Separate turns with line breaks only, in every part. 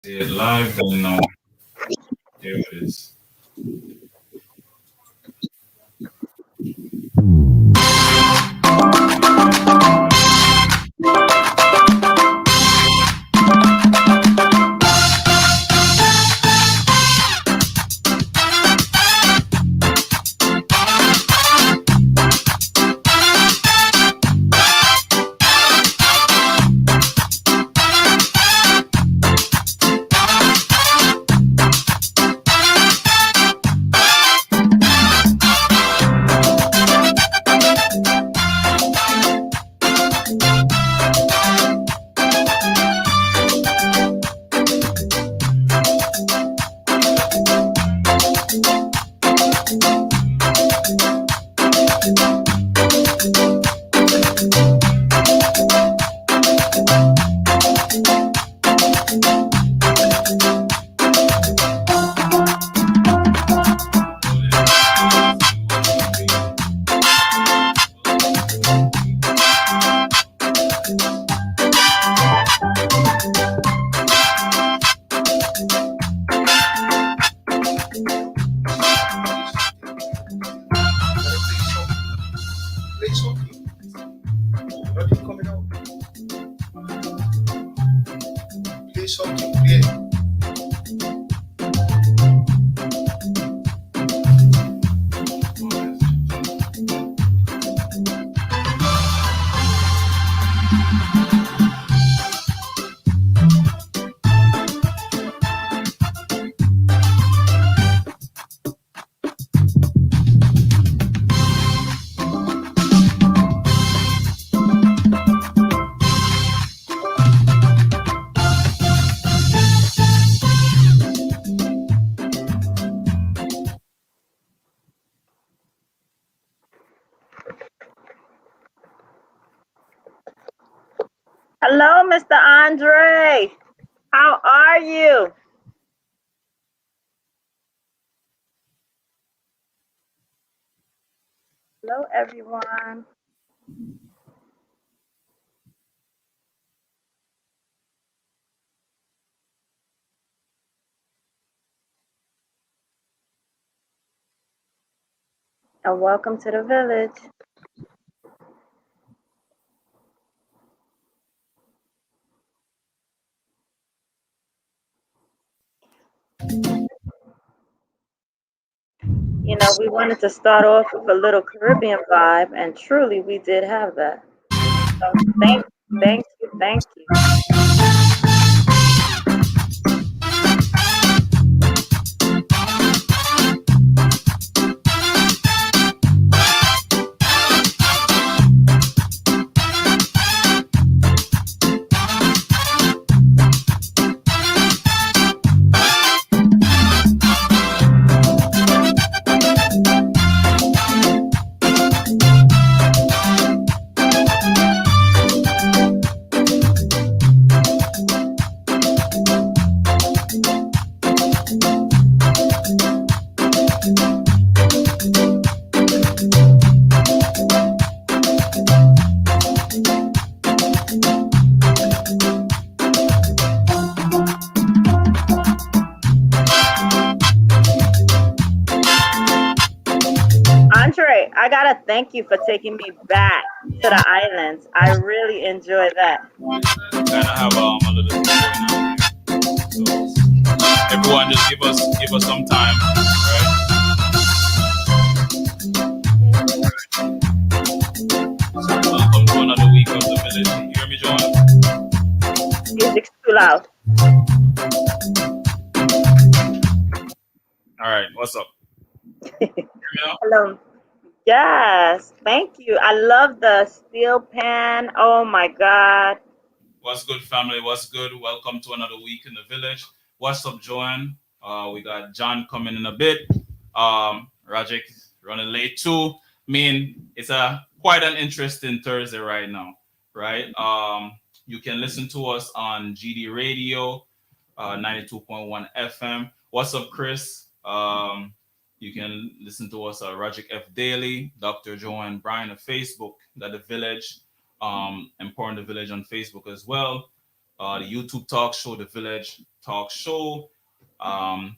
See it live, then no. Here it is.
Play something. Nothing coming out. Play something. Play.
Hello, Mr. Andre. How are you? Hello, everyone. And welcome to the village. We wanted to start off with a little Caribbean vibe, and truly we did have that. So thank you. Andre, I gotta thank you for taking me back to the islands. I really enjoy that.
Kind of have a little thing going on here. So everyone, just give us some time, right? So welcome to another week of the village. You hear me, Joanne?
Music's too loud.
All right, what's up? Hear me now?
Hello. Yes, thank you. I love the steel pan. Oh my God.
What's good, family? What's good? Welcome to another week in the village. What's up, Joanne? We got John coming in a bit. Rajik running late too. I mean, it's a quite an interesting Thursday right now, right? You can listen to us on GD Radio, 92.1 FM. What's up, Chris? You can listen to us at Rajik F Daily, Dr. Joanne Bryan on Facebook, that the village, Important the Village on Facebook as well. the YouTube talk show, the Village Talk Show.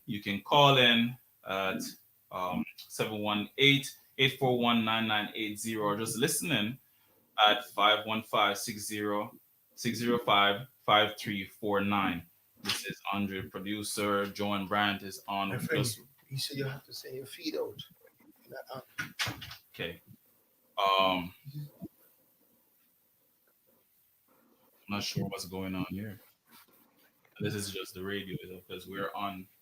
You can call in at 718 or just listening at 515-605-5349. This is Andre, producer. Joan Brandt is
My
on
friend,
just
you said you have to send your feet out. Not
okay. Um, I'm not sure what's going on here. This is just the radio because we're online.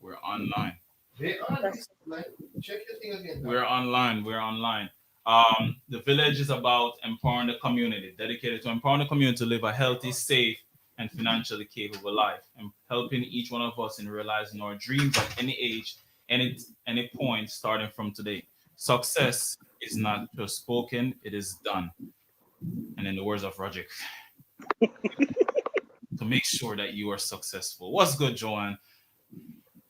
they on
That's
this like check your thing again.
We're online. We're online. The village is about empowering the community, dedicated to empowering the community to live a healthy, safe, and financially capable life, and helping each one of us in realizing our dreams at any age, any point, starting from today. Success is not just spoken; it is done. And in the words of Roger, to make sure that you are successful. What's good, Joanne?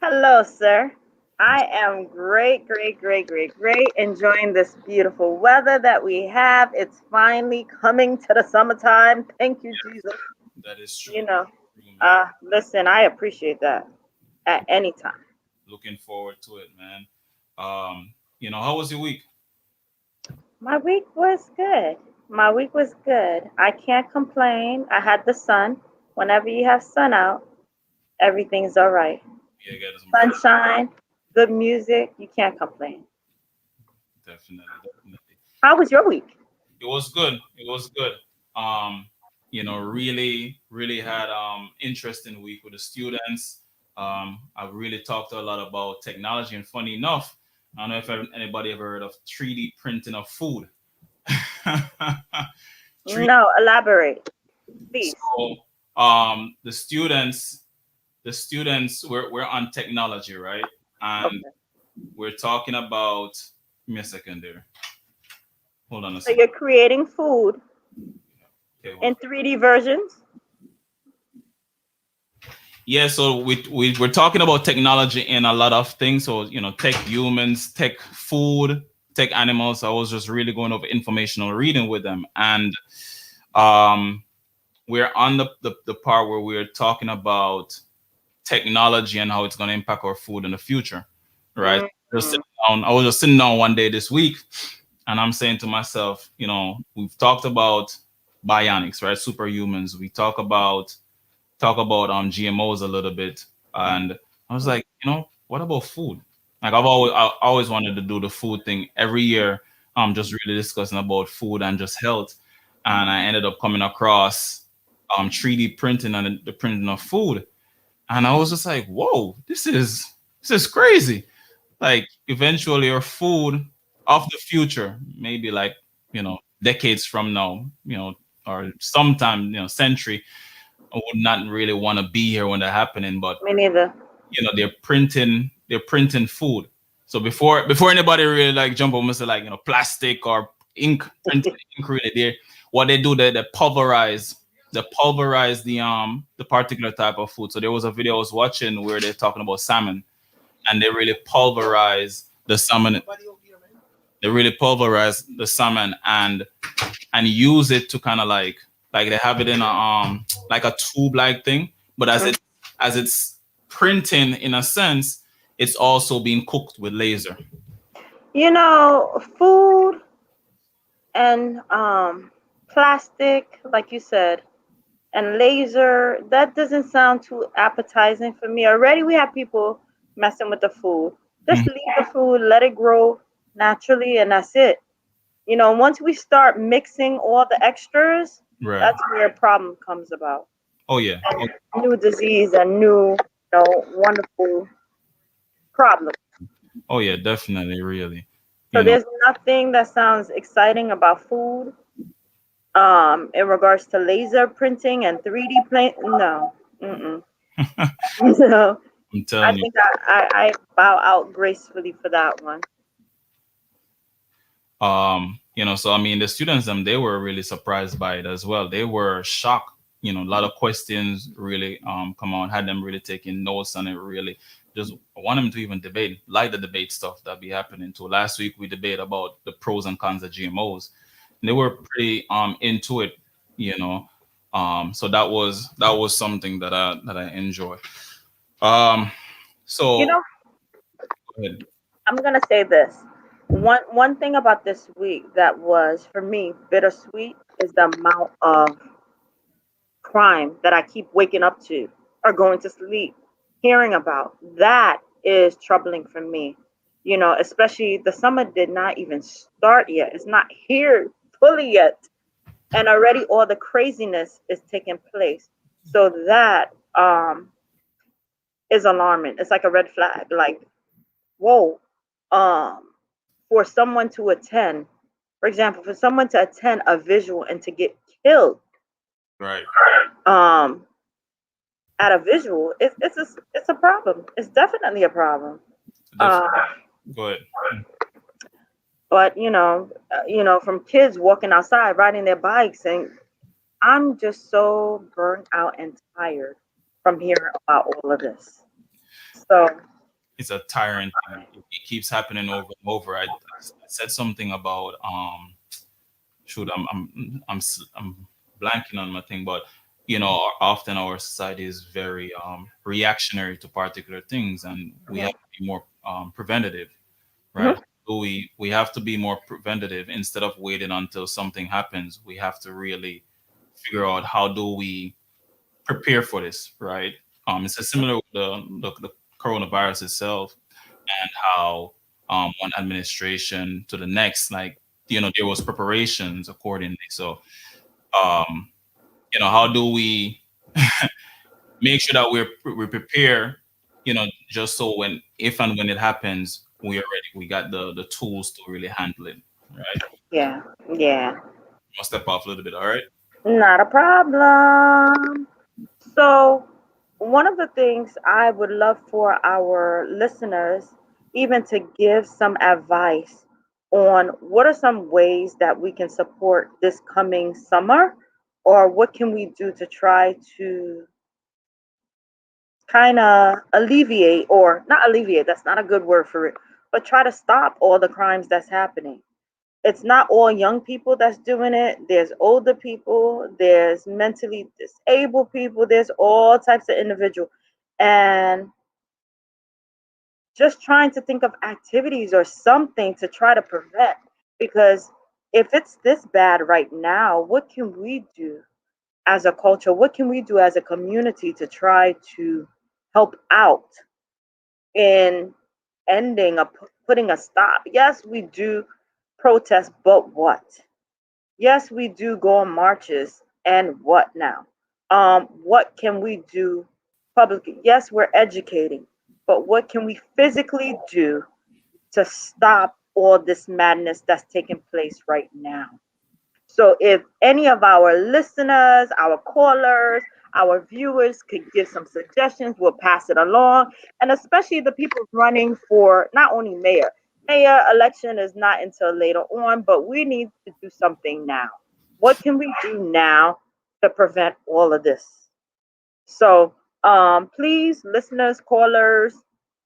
hello, sir. I am great, great, great, great, great. Enjoying this beautiful weather that we have. It's finally coming to the summertime. Thank you, Jesus.
That is true.
You know,
True, man.
listen, I appreciate that at any time.
Looking forward to it, man. How was your week?
My week was good. My week was good. I can't complain. I had the sun. Whenever you have sun out, everything's all right.
Yeah, get some
Sunshine, good music. You can't complain.
definitely, definitely.
How was your week?
It was good. It was good. Um, really, really had interesting week with the students. I really talked a lot about technology, and funny enough, I don't know if anybody ever heard of 3D printing of food. 3
No, elaborate, please.
So the students we're on technology, right? And
Okay.
we're talking about give me a second there. Hold on a
So
second.
you're creating food
Okay, hold
in
on.
3D versions?
Yeah, so we're talking about technology in a lot of things. So, tech humans, tech food, tech animals. I was just really going over informational reading with them. And um we're on the part where we're talking about technology and how it's going to impact our food in the future, right? Just
Mhm.
sitting I was just sitting down one day this week, and I'm saying to myself, we've talked about bionics, right? Superhumans. We talk about GMOs a little bit, and I was like, what about food? Like I always wanted to do the food thing every year. Just really discussing about food and just health, and I ended up coming across 3D printing and the printing of food, and I was just like, whoa, this is crazy. Like eventually, your food of the future, maybe like decades from now, or sometime century, I would not really want to be here when they're happening, but
Me neither.
they're printing food. So before anybody really like jump on and say like plastic or ink printed ink really there, what they do they pulverize the particular type of food. So there was a video I was watching where they're talking about salmon, and they really pulverize the salmon.
Nobody out here, man.
They really pulverize the salmon and use it to kind of like they have it in a like a tube like thing, but as it's printing in a sense, it's also being cooked with laser.
Food and plastic, like you said, and laser, that doesn't sound too appetizing for me. Already we have people messing with the food. Just
Mhm.
leave the food, let it grow naturally, and that's it. Once we start mixing all the extras,
Right.
that's where a problem comes about.
Oh yeah.
And new disease and new, wonderful problems.
Oh yeah, definitely, really.
So
You know.
there's nothing that sounds exciting about food in regards to laser printing and 3D print. No. Mm-mm. No.
I'm
I
telling you.
think I bow out gracefully for that one.
So I mean the students they were really surprised by it as well. They were shocked. A lot of questions really come on, had them really taking notes on it, really just want them to even debate, like the debate stuff that be happening too. Last week we debate about the pros and cons of GMOs. And they were pretty into it, you know. So that was something that I enjoy. Um,
You
so
know,
go ahead.
I'm gonna say this. One thing about this week that was for me bittersweet is the amount of crime that I keep waking up to or going to sleep hearing about. That is troubling for me. You know, especially the summer did not even start yet. It's not here fully yet. And already all the craziness is taking place. So that is alarming. It's like a red flag. Like, whoa, um, for someone to attend, for example, for someone to attend a visual and to get killed
Right.
um, at a visual, it's a problem. It's definitely a problem.
Definitely.
Uh,
Go ahead.
but from kids walking outside riding their bikes, and I'm just so burnt out and tired from hearing about all of this. So
It's a tyrant thing. It keeps happening over and over. I said something about shoot, I'm blanking on my thing, but often our society is very reactionary to particular things, and we have
mhm,
to be more preventative, right?
mhm,
So we have to be more preventative instead of waiting until something happens. We have to really figure out how do we prepare for this, right? It's a similar with the coronavirus itself and how one administration to the next, like there was preparations accordingly. So um, how do we make sure that we prepare, just so when if and when it happens, we are ready. We got the tools to really handle it, right?
yeah, yeah,
I'll step off a little bit. All right.
not a problem. So, one of the things I would love for our listeners even to give some advice on what are some ways that we can support this coming summer, or what can we do to try to kind of alleviate, or not alleviate, that's not a good word for it, but try to stop all the crimes that's happening. It's not all young people that's doing it. There's older people, there's mentally disabled people, there's all types of individuals. And just trying to think of activities or something to try to prevent. Because if it's this bad right now, what can we do as a culture? What can we do as a community to try to help out in ending or putting a stop? Yes, we do protest, but what? Yes, we do go on marches, and what now? What can we do publicly? Yes, we're educating, but what can we physically do to stop all this madness that's taking place right now? So if any of our listeners, our callers, our viewers could give some suggestions, we'll pass it along. And especially the people running for not only mayor. Mayor election is not until later on, but we need to do something now. What can we do now to prevent all of this? So please, listeners, callers,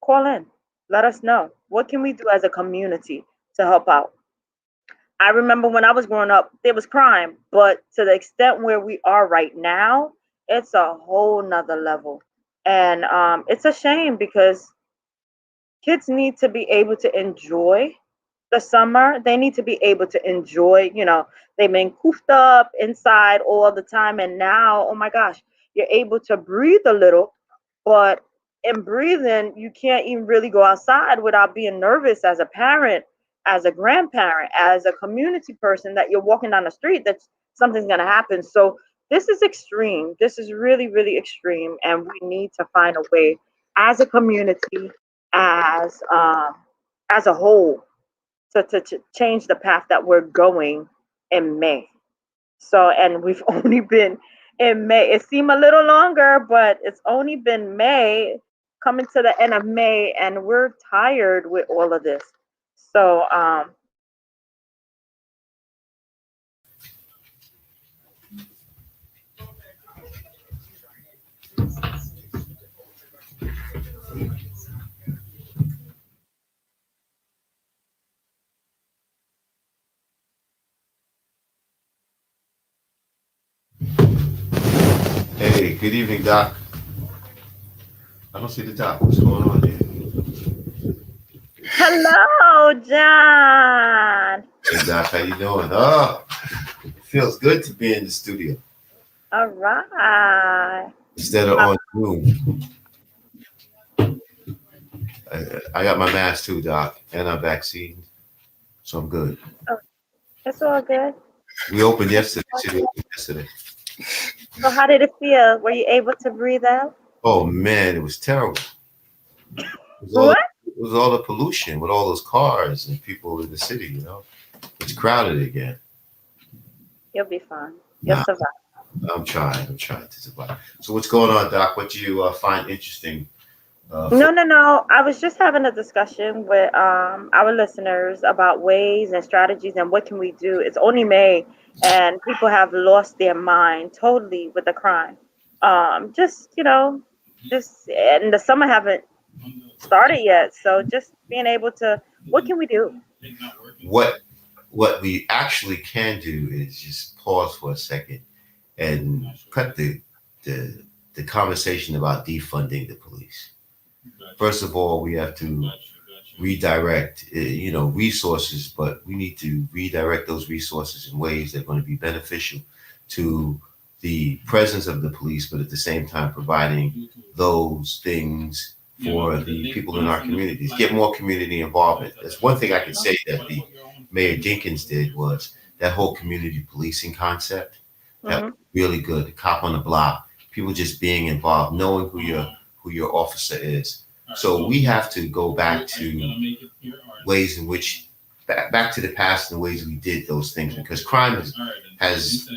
call in. Let us know. What can we do as a community to help out? I remember when I was growing up, there was crime, but to the extent where we are right now, it's a whole nother level. And it's a shame because kids need to be able to enjoy the summer. They need to be able to enjoy, they've been cooped up inside all the time. And now, oh my gosh, you're able to breathe a little, but in breathing, you can't even really go outside without being nervous as a parent, as a grandparent, as a community person that you're walking down the street that something's going to happen. So this is extreme. This is really, really extreme. And we need to find a way as a community, as as a whole, to change the path that we're going in May. So, and we've only been in May. It seemed a little longer, but it's only been May, coming to the end of May, and we're tired with all of this. So,
Good evening, Doc. I don't see the doc. What's going on here?
Hello, John.
Hey, Doc, how you doing? Oh, it feels good to be in the studio
All right.
instead of on Zoom. I got my mask too, Doc, and I'm vaccinated, so I'm good.
Oh, it's all good.
We opened yesterday. City opened yesterday.
So, how did it feel? Were you able to breathe out?
Oh man, it was terrible. It was all
What?
it was all the pollution with all those cars and people in the city. It's crowded again.
You'll be fine. You'll
Nah,
survive.
I'm trying. I'm trying to survive. So what's going on, Doc? What do you find interesting? For
No, no, no. I was just having a discussion with our listeners about ways and strategies and what can we do. It's only May, and people have lost their mind totally with the crime. Just just and the summer haven't started yet, so just being able to, what can we do?
what what we actually can do is just pause for a second and cut the the conversation about defunding the police. First of all, we have to redirect, resources, but we need to redirect those resources in ways that are going to be beneficial to the presence of the police, but at the same time providing those things for the people in our communities. Get more community involvement. That's one thing I can say that the Mayor Dinkins did was that whole community policing concept. That
Hmm.
was really good. The cop on the block, people just being involved, knowing who your officer is. So we have to go back to ways in which back to the past and the ways we did those things because crime has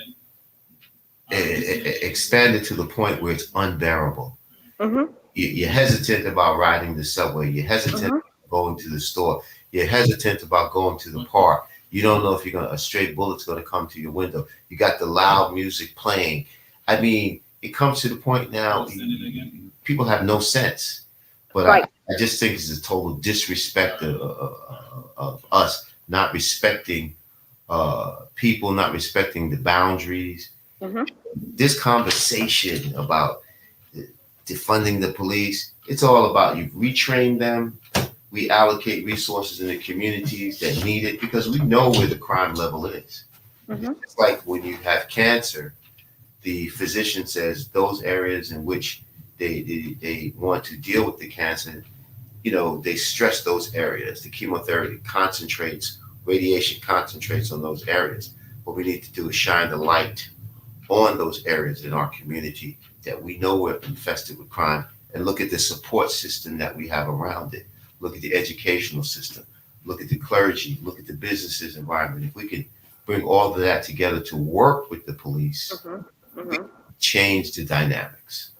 expanded to the point where it's unbearable.
Hmm.
You're hesitant about riding the subway. You're hesitant
Hmm.
about going to the store. You're hesitant about going to the park. You don't know if a stray bullet's going to come to your window. You got the loud music playing. I mean, it comes to the point now. People have no sense. But I,
Right.
I just think it's a total disrespect of us not respecting people, not respecting the boundaries.
Hmm.
This conversation about defunding the police, it's all about you retrain them, we allocate resources in the communities that need it because we know where the crime level is.
Hmm.
It's like when you have cancer, the physician says those areas in which they want to deal with the cancer, they stress those areas. The chemotherapy concentrates, radiation concentrates on those areas. What we need to do is shine the light on those areas in our community that we know we're infested with crime and look at the support system that we have around it. Look at the educational system. Look at the clergy. Look at the businesses environment. If we can bring all of that together to work with the police,
Hmm.
we
Hmm.
change the dynamics.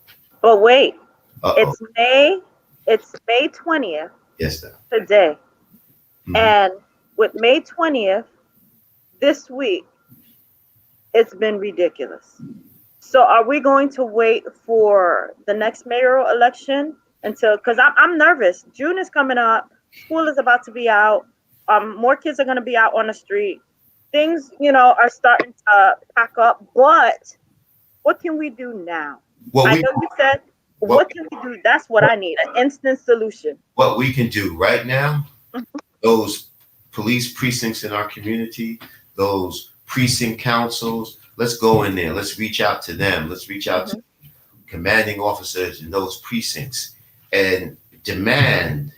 But wait,
Uh oh.
it's May. It's May 20th
Yes, sir.
today,
Mhm.
and with May 20th this week, it's been ridiculous. So are we going to wait for the next mayoral election until, because I'm nervous. June is coming up. School is about to be out. More kids are going to be out on the street. Things, are starting to pack up. But what can we do now?
What
I
we
know you said,
what
what can we do? That's what I need, an instant solution.
what we can do right now,
Mhm.
those police precincts in our community, those precinct councils, let's go in there. Let's reach out to them. Let's reach out to
Mhm.
commanding officers in those precincts and demand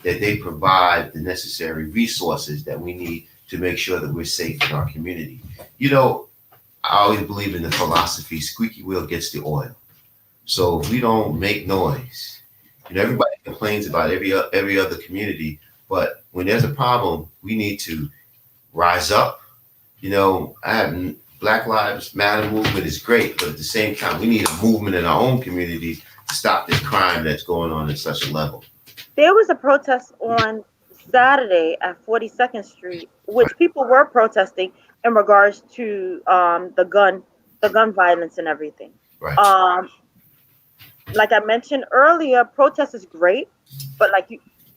that they provide the necessary resources that we need to make sure that we're safe in our community. You know, I always believe in the philosophy squeaky wheel gets the oil. So if we don't make noise,
Mhm.
everybody complains about every other community, but when there's a problem, we need to rise up. I have Black Lives Matter movement is great, but at the same time, we need a movement in our own communities to stop this crime that's going on at such a level.
There was a protest on Saturday at 42nd Street,
Right,
which people were protesting in regards to the gun violence and everything.
right,
Um, like I mentioned earlier, protest is great, but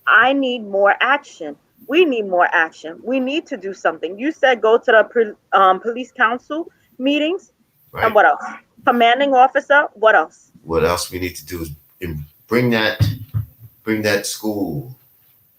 I need more action. We need more action. We need to do something. You said go to the police council meetings, and
right.
what else? Commanding officer. What else?
What else we need to do is bring that school,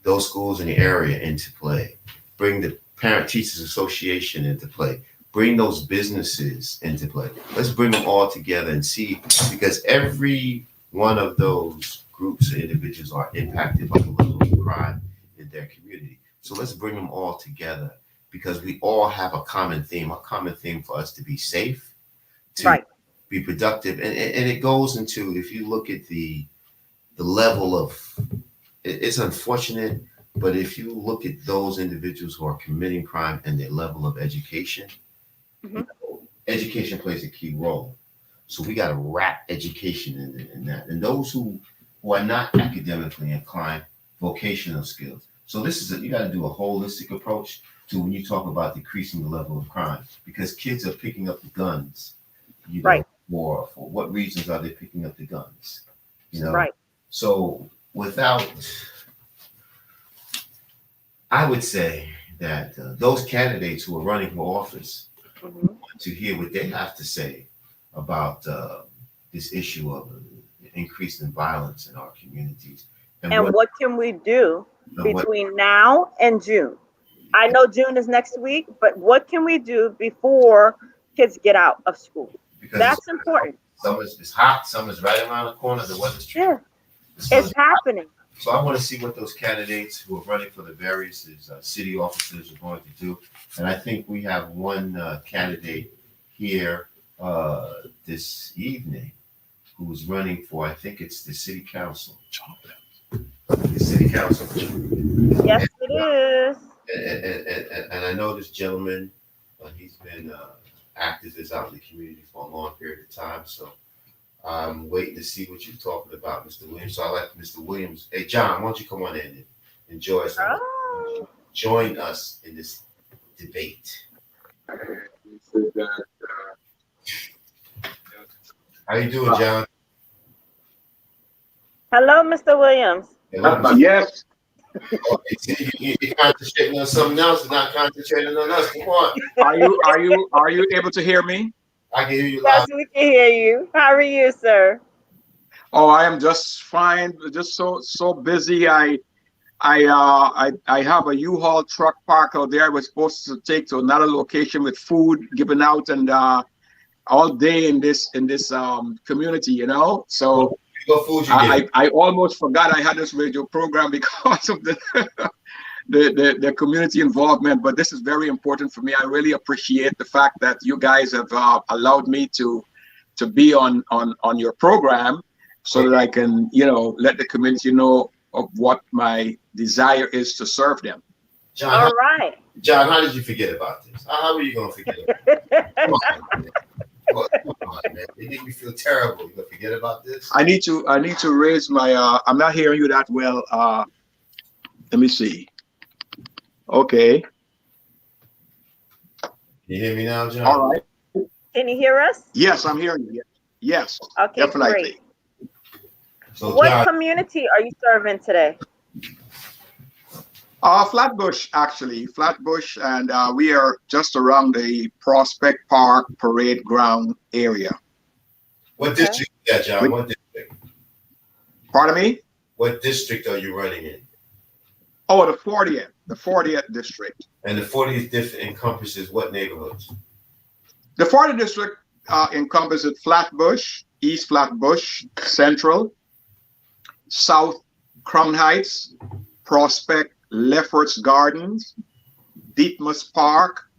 those schools in the area into play. Bring the Parent Teachers Association into play. Bring those businesses into play. Let's bring them all together and see, because every one of those groups or individuals are impacted by the level of crime in their community. So let's bring them all together, because we all have a common theme for us to be safe, to
Right.
be productive. And it goes into, if you look at the level of, it's unfortunate, but if you look at those individuals who are committing crime and their level of education,
Mhm.
education plays a key role. So we got to wrap education in that. And those who are not academically inclined, vocational skills. So you got to do a holistic approach to when you talk about decreasing the level of crime, because kids are picking up the guns,
Right.
for what reasons are they picking up the guns?
Right.
So I would say that those candidates who are running for office,
Mhm.
to hear what they have to say about this issue of increase in violence in our communities,
And what can we do
what
between now and June? I know June is next week, but what can we do before kids get out of school?
because
That's important.
it's hot, summer's right around the corner, the weather's
Yeah,
so
it's happening.
So I want to see what those candidates who are running for the various city offices are going to do. And I think we have one candidate here this evening who's running for, I think it's the city council. The city council.
Yes, it is.
And I know this gentleman, he's been activist out in the community for a long period of time. So I'm waiting to see what you're talking about, Mr. Williams. So I like Mr. Williams. Hey, John, why don't you come on in and enjoy us?
Oh.
Join us in this debate. How you doing, John?
Hello, Mr. Williams.
Yes.
Okay, you're concentrating on something else and not concentrating on us. Come on.
Are you able to hear me?
I can hear you
Yes,
loud.
we can hear you. How are you, sir?
Oh, I am just fine. Just so busy. I have a U-Haul truck park out there. I was supposed to take to another location with food given out, and all day in this community, So
What food you get?
I almost forgot I had this radio program because of the community involvement, but this is very important for me. I really appreciate the fact that you guys have allowed me to be on your program, so that I can let the community know of what my desire is to serve them.
John,
All right.
John, how did you forget about this? How are you going to forget about it? Come on, man. Come on, man. They make me feel terrible. You going to forget about this?
I need to raise my I'm not hearing you that well. Let me see. Okay.
Can you hear me now, John?
All right.
Can you hear us?
Yes, I'm hearing you. Yes.
Okay,
Definitely.
great.
So,
What
John,
community are you serving today?
Flatbush, actually, Flatbush, and we are just around the Prospect Park Parade Ground area.
what
Okay.
district is that, John? What district?
Pardon me?
What district are you running in?
Oh, the 40th district.
And the 40th district encompasses what neighborhoods?
The 40th district encompasses Flatbush, East Flatbush, Central, South Crown Heights, Prospect, Lefferts Gardens, Deepmas Park,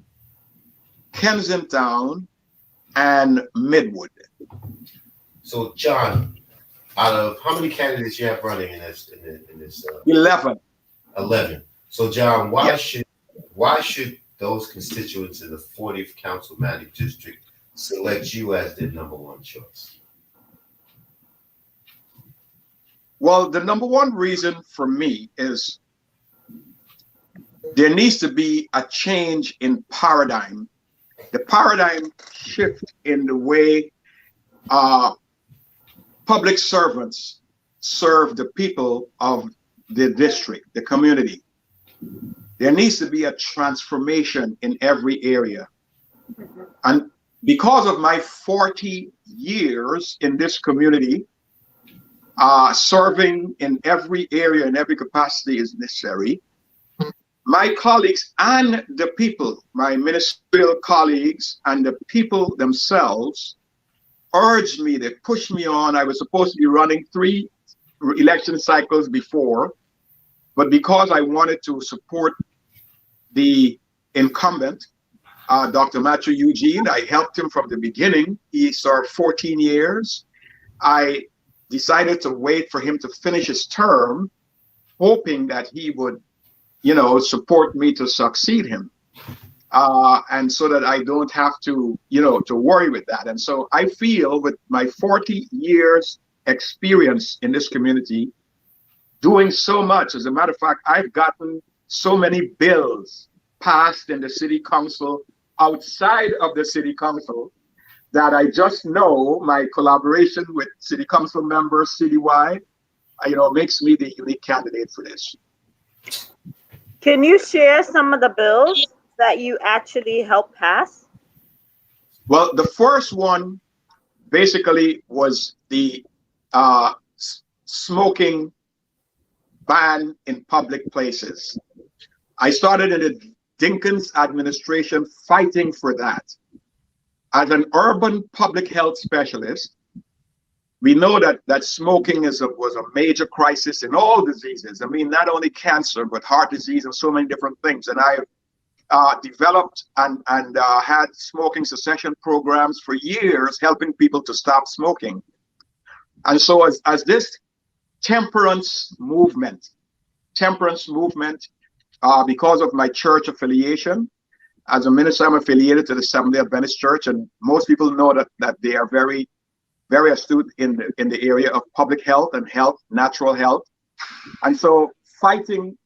Kensington, and Midwood.
So, John, out of how many candidates you have running in this?
11.
11. So, John, why
Yes.
should those constituents in the 40th councilmanic district select you as their number one choice?
Well, the number one reason for me is there needs to be a change in paradigm. The paradigm shift in the way public servants serve the people of the district, the community. There needs to be a transformation in every area. And because of my 40 years in this community, serving in every area, in every capacity is necessary. My colleagues and the people, my ministerial colleagues and the people themselves urged me, they pushed me on. I was supposed to be running 3 election cycles before, but because I wanted to support the incumbent, Dr. Matthew Eugene, I helped him from the beginning. He served 14 years. I decided to wait for him to finish his term, hoping that he would, support me to succeed him. And so that I don't have to, to worry with that. And so I feel with my 40 years experience in this community, doing so much, as a matter of fact, I've gotten so many bills passed in the city council, outside of the city council, that I just know my collaboration with city council members citywide, makes me the unique candidate for this.
Can you share some of the bills that you actually helped pass?
Well, the first one basically was the smoking ban in public places. I started in the Dinkins administration fighting for that. As an urban public health specialist, we know that smoking was a major crisis in all diseases. I mean, not only cancer, but heart disease and so many different things. And I developed and had smoking cessation programs for years, helping people to stop smoking. And so as this temperance movement, because of my church affiliation, as a minister, I'm affiliated to the Seventh-day Adventist Church, and most people know that they are very, very astute in the area of public health and natural health. And so fighting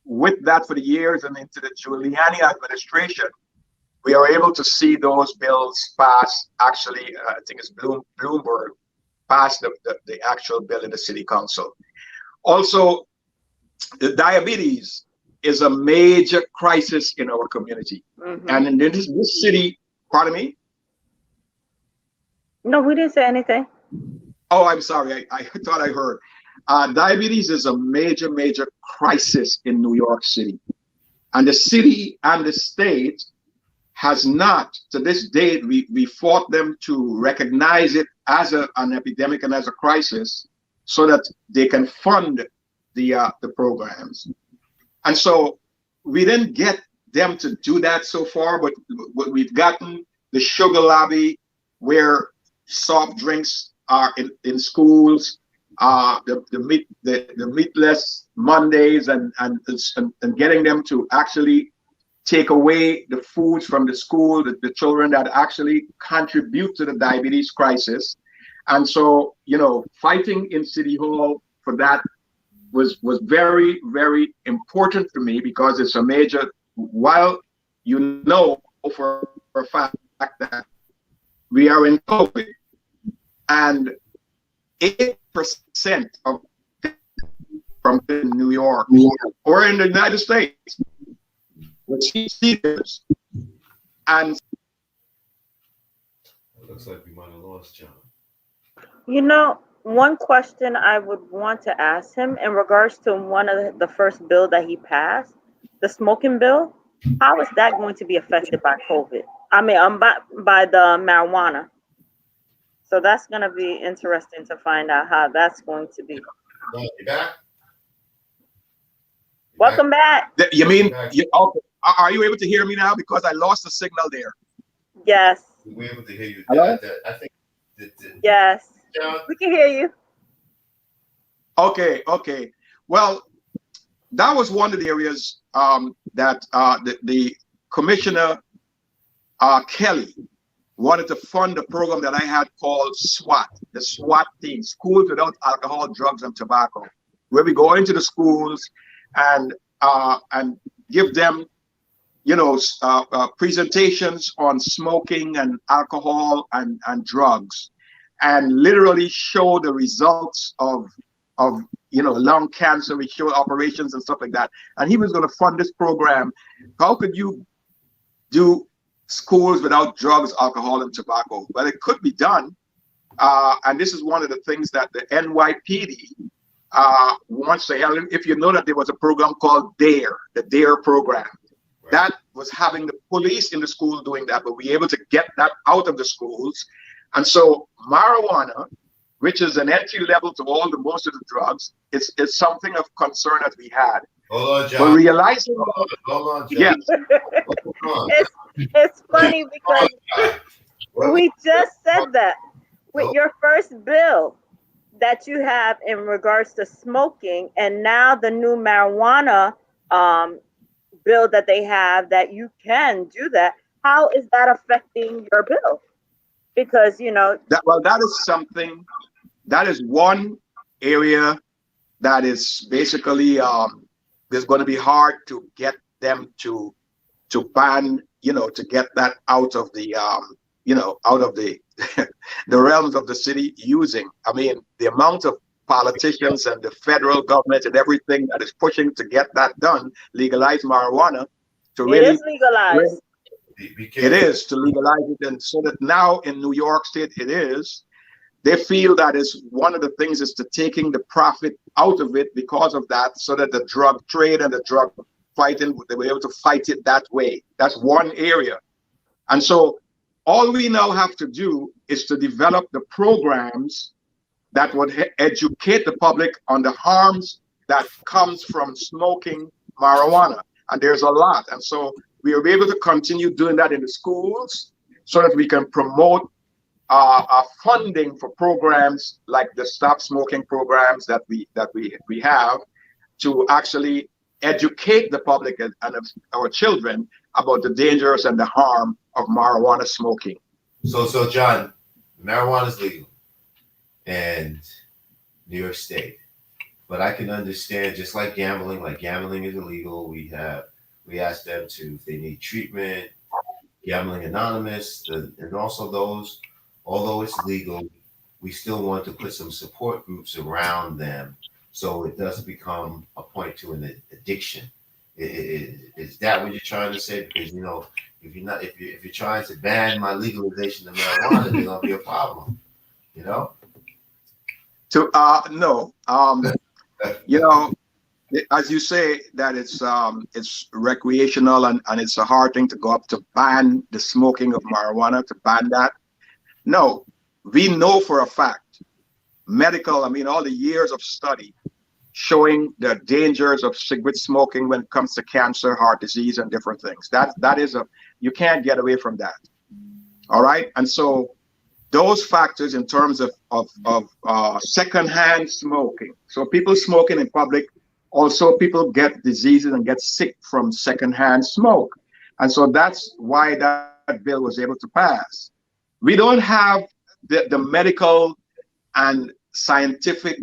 with that for the years and into the Giuliani administration, we are able to see those bills pass. Actually, I think it's Bloomberg passed the actual bill in the city council. Also, the diabetes is a major crisis in our community.
Mm-hmm.
And in this city, pardon me?
No, we didn't say anything.
Oh, I'm sorry. I thought I heard. Diabetes is a major, major crisis in New York City. And the city and the state has not, to this date, we fought them to recognize it as an epidemic and as a crisis so that they can fund the programs. And so we didn't get them to do that so far, but we've gotten the sugar lobby where soft drinks are in schools, the meatless Mondays and getting them to actually take away the foods from the school, the children that actually contribute to the diabetes crisis. And so, fighting in City Hall for that was very, very important for me, because it's a major, while for a fact that we are in COVID and 8% of from New York or in the United States, which is, and
It looks like we might have lost John.
One question I would want to ask him in regards to one of the first bill that he passed, the smoking bill, how is that going to be affected by COVID? I mean, by the marijuana. So that's going to be interesting to find out how that's going to be.
No, you back?
Welcome back.
You mean, are you able to hear me now? Because I lost the signal there.
Yes.
We're able to hear you.
Hello?
I think
Yes.
John,
We can hear you.
Okay. Well, that was one of the areas that the Commissioner Kelly wanted to fund a program that I had called SWAT, the SWAT team, Schools Without Alcohol, Drugs, and Tobacco, where we go into the schools and give them, presentations on smoking and alcohol and drugs, and literally show the results of lung cancer. We show operations and stuff like that. And he was going to fund this program. How could you do schools without drugs, alcohol, and tobacco. Well, it could be done. And this is one of the things that the NYPD wants to help. If you know that there was a program called DARE, the DARE program,
Right.
that was having the police in the school doing that, but we were able to get that out of the schools. And so marijuana, which is an entry level to all the most of the drugs, it's something of concern that we had.
Hold on,
But
John.
realizing,
Hold on, John.
yes,
Hold on.
It's funny because
What-
we just said that with
Oh.
your first bill that you have in regards to smoking, and now the new marijuana bill that they have that you can do that. How is that affecting your bill? Because
that is something, that is one area that is basically it's going to be hard to get them to ban, to get that out of the out of the the realms of the city using. I mean, the amount of politicians and the federal government and everything that is pushing to get that done, legalize marijuana, to
it
really
is legalized.
Be
it
careful.
is to legalize it, and so that now in New York State it is. They feel that is one of the things is to taking the profit out of it because of that, so that the drug trade and the drug fighting, they were able to fight it that way. That's one area. And so all we now have to do is to develop the programs that would educate the public on the harms that comes from smoking marijuana. And there's a lot. And so we will be able to continue doing that in the schools so that we can promote funding for programs like the stop smoking programs that we have, to actually educate the public and our children about the dangers and the harm of marijuana smoking.
So John, marijuana is legal in New York State, but I can understand, just like gambling is illegal. We ask them to, if they need treatment, Gambling Anonymous, and also those, although it's legal, we still want to put some support groups around them so it doesn't become a point to an addiction. Is that what you're trying to say? Because if you're trying to ban my legalization of marijuana, there's gonna be a problem.
To no, as you say that it's recreational, and it's a hard thing to go up to ban the smoking of marijuana, to ban that. No, we know for a fact, medical, I mean, all the years of study showing the dangers of cigarette smoking when it comes to cancer, heart disease, and different things. That is you can't get away from that. All right. And so those factors in terms of secondhand smoking. So people smoking in public, also people get diseases and get sick from secondhand smoke. And so that's why that bill was able to pass. We don't have the medical and scientific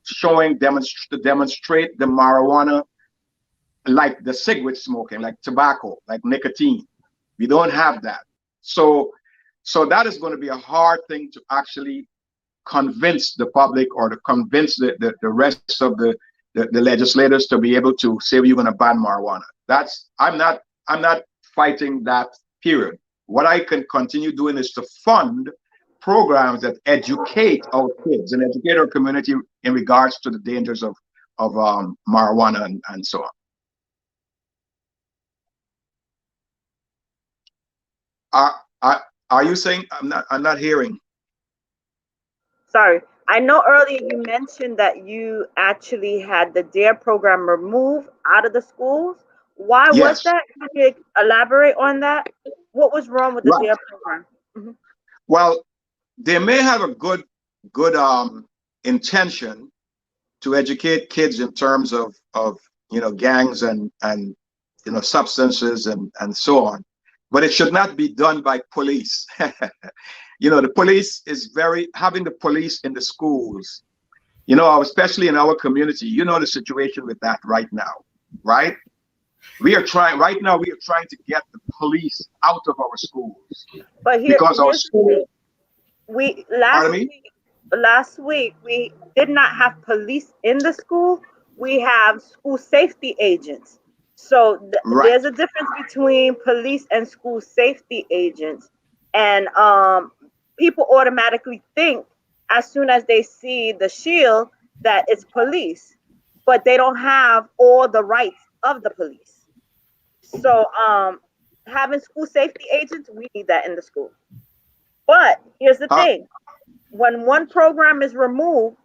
showing to demonstrate the marijuana, like the cigarette smoking, like tobacco, like nicotine. We don't have that. So that is going to be a hard thing to actually convince the public, or to convince the rest of the legislators to be able to say we're going to ban marijuana. I'm not fighting that period. What I can continue doing is to fund programs that educate our kids and educate our community in regards to the dangers of marijuana and so on. Are you saying? I'm not hearing.
Sorry. I know earlier you mentioned that you actually had the DARE program removed out of the schools. Why was
Yes.
that? Could you elaborate on that? What was wrong with the
Right.
DARE program? Mhm.
Well, they may have a good intention to educate kids in terms of gangs and substances and so on, but it should not be done by police. The police is having the police in the schools, especially in our community. The situation with that right now, right? We are trying to get the police out of our schools,
But
because our
here's the
school.
thing. We
Pardon me?
last week we did not have police in the school. We have school safety agents. So
Right.
there's a difference between police and school safety agents, and people automatically think as soon as they see the shield that it's police, but they don't have all the rights of the police. So having school safety agents, we need that in the school. But here's the
Uh,
thing: when one program is removed,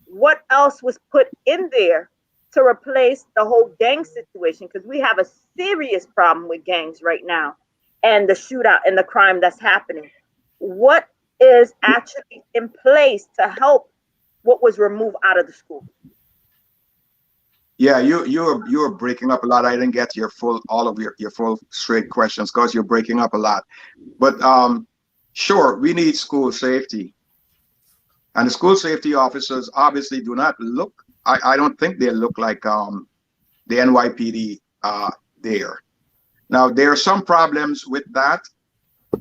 what else was put in there to replace the whole gang situation? Because we have a serious problem with gangs right now and the shootout and the crime that's happening. What is actually in place to help what was removed out of the school?
yeah, you're breaking up a lot. I didn't get your full all of your full straight questions because you're breaking up a lot. But sure, we need school safety. And the school safety officers obviously do not look, I don't think they look like the NYPD there. Now, there are some problems with that,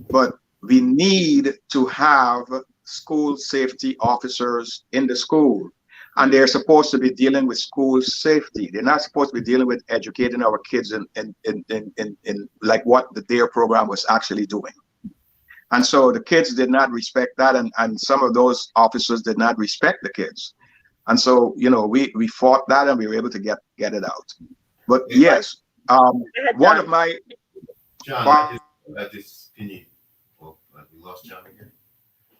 but we need to have school safety officers in the school. And they're supposed to be dealing with school safety. They're not supposed to be dealing with educating our kids in like what the DARE program was actually doing. And so the kids did not respect that, and some of those officers did not respect the kids. And so, we fought that and we were able to get it out. But yes, one of my
John, I just can you? Well, we lost John again.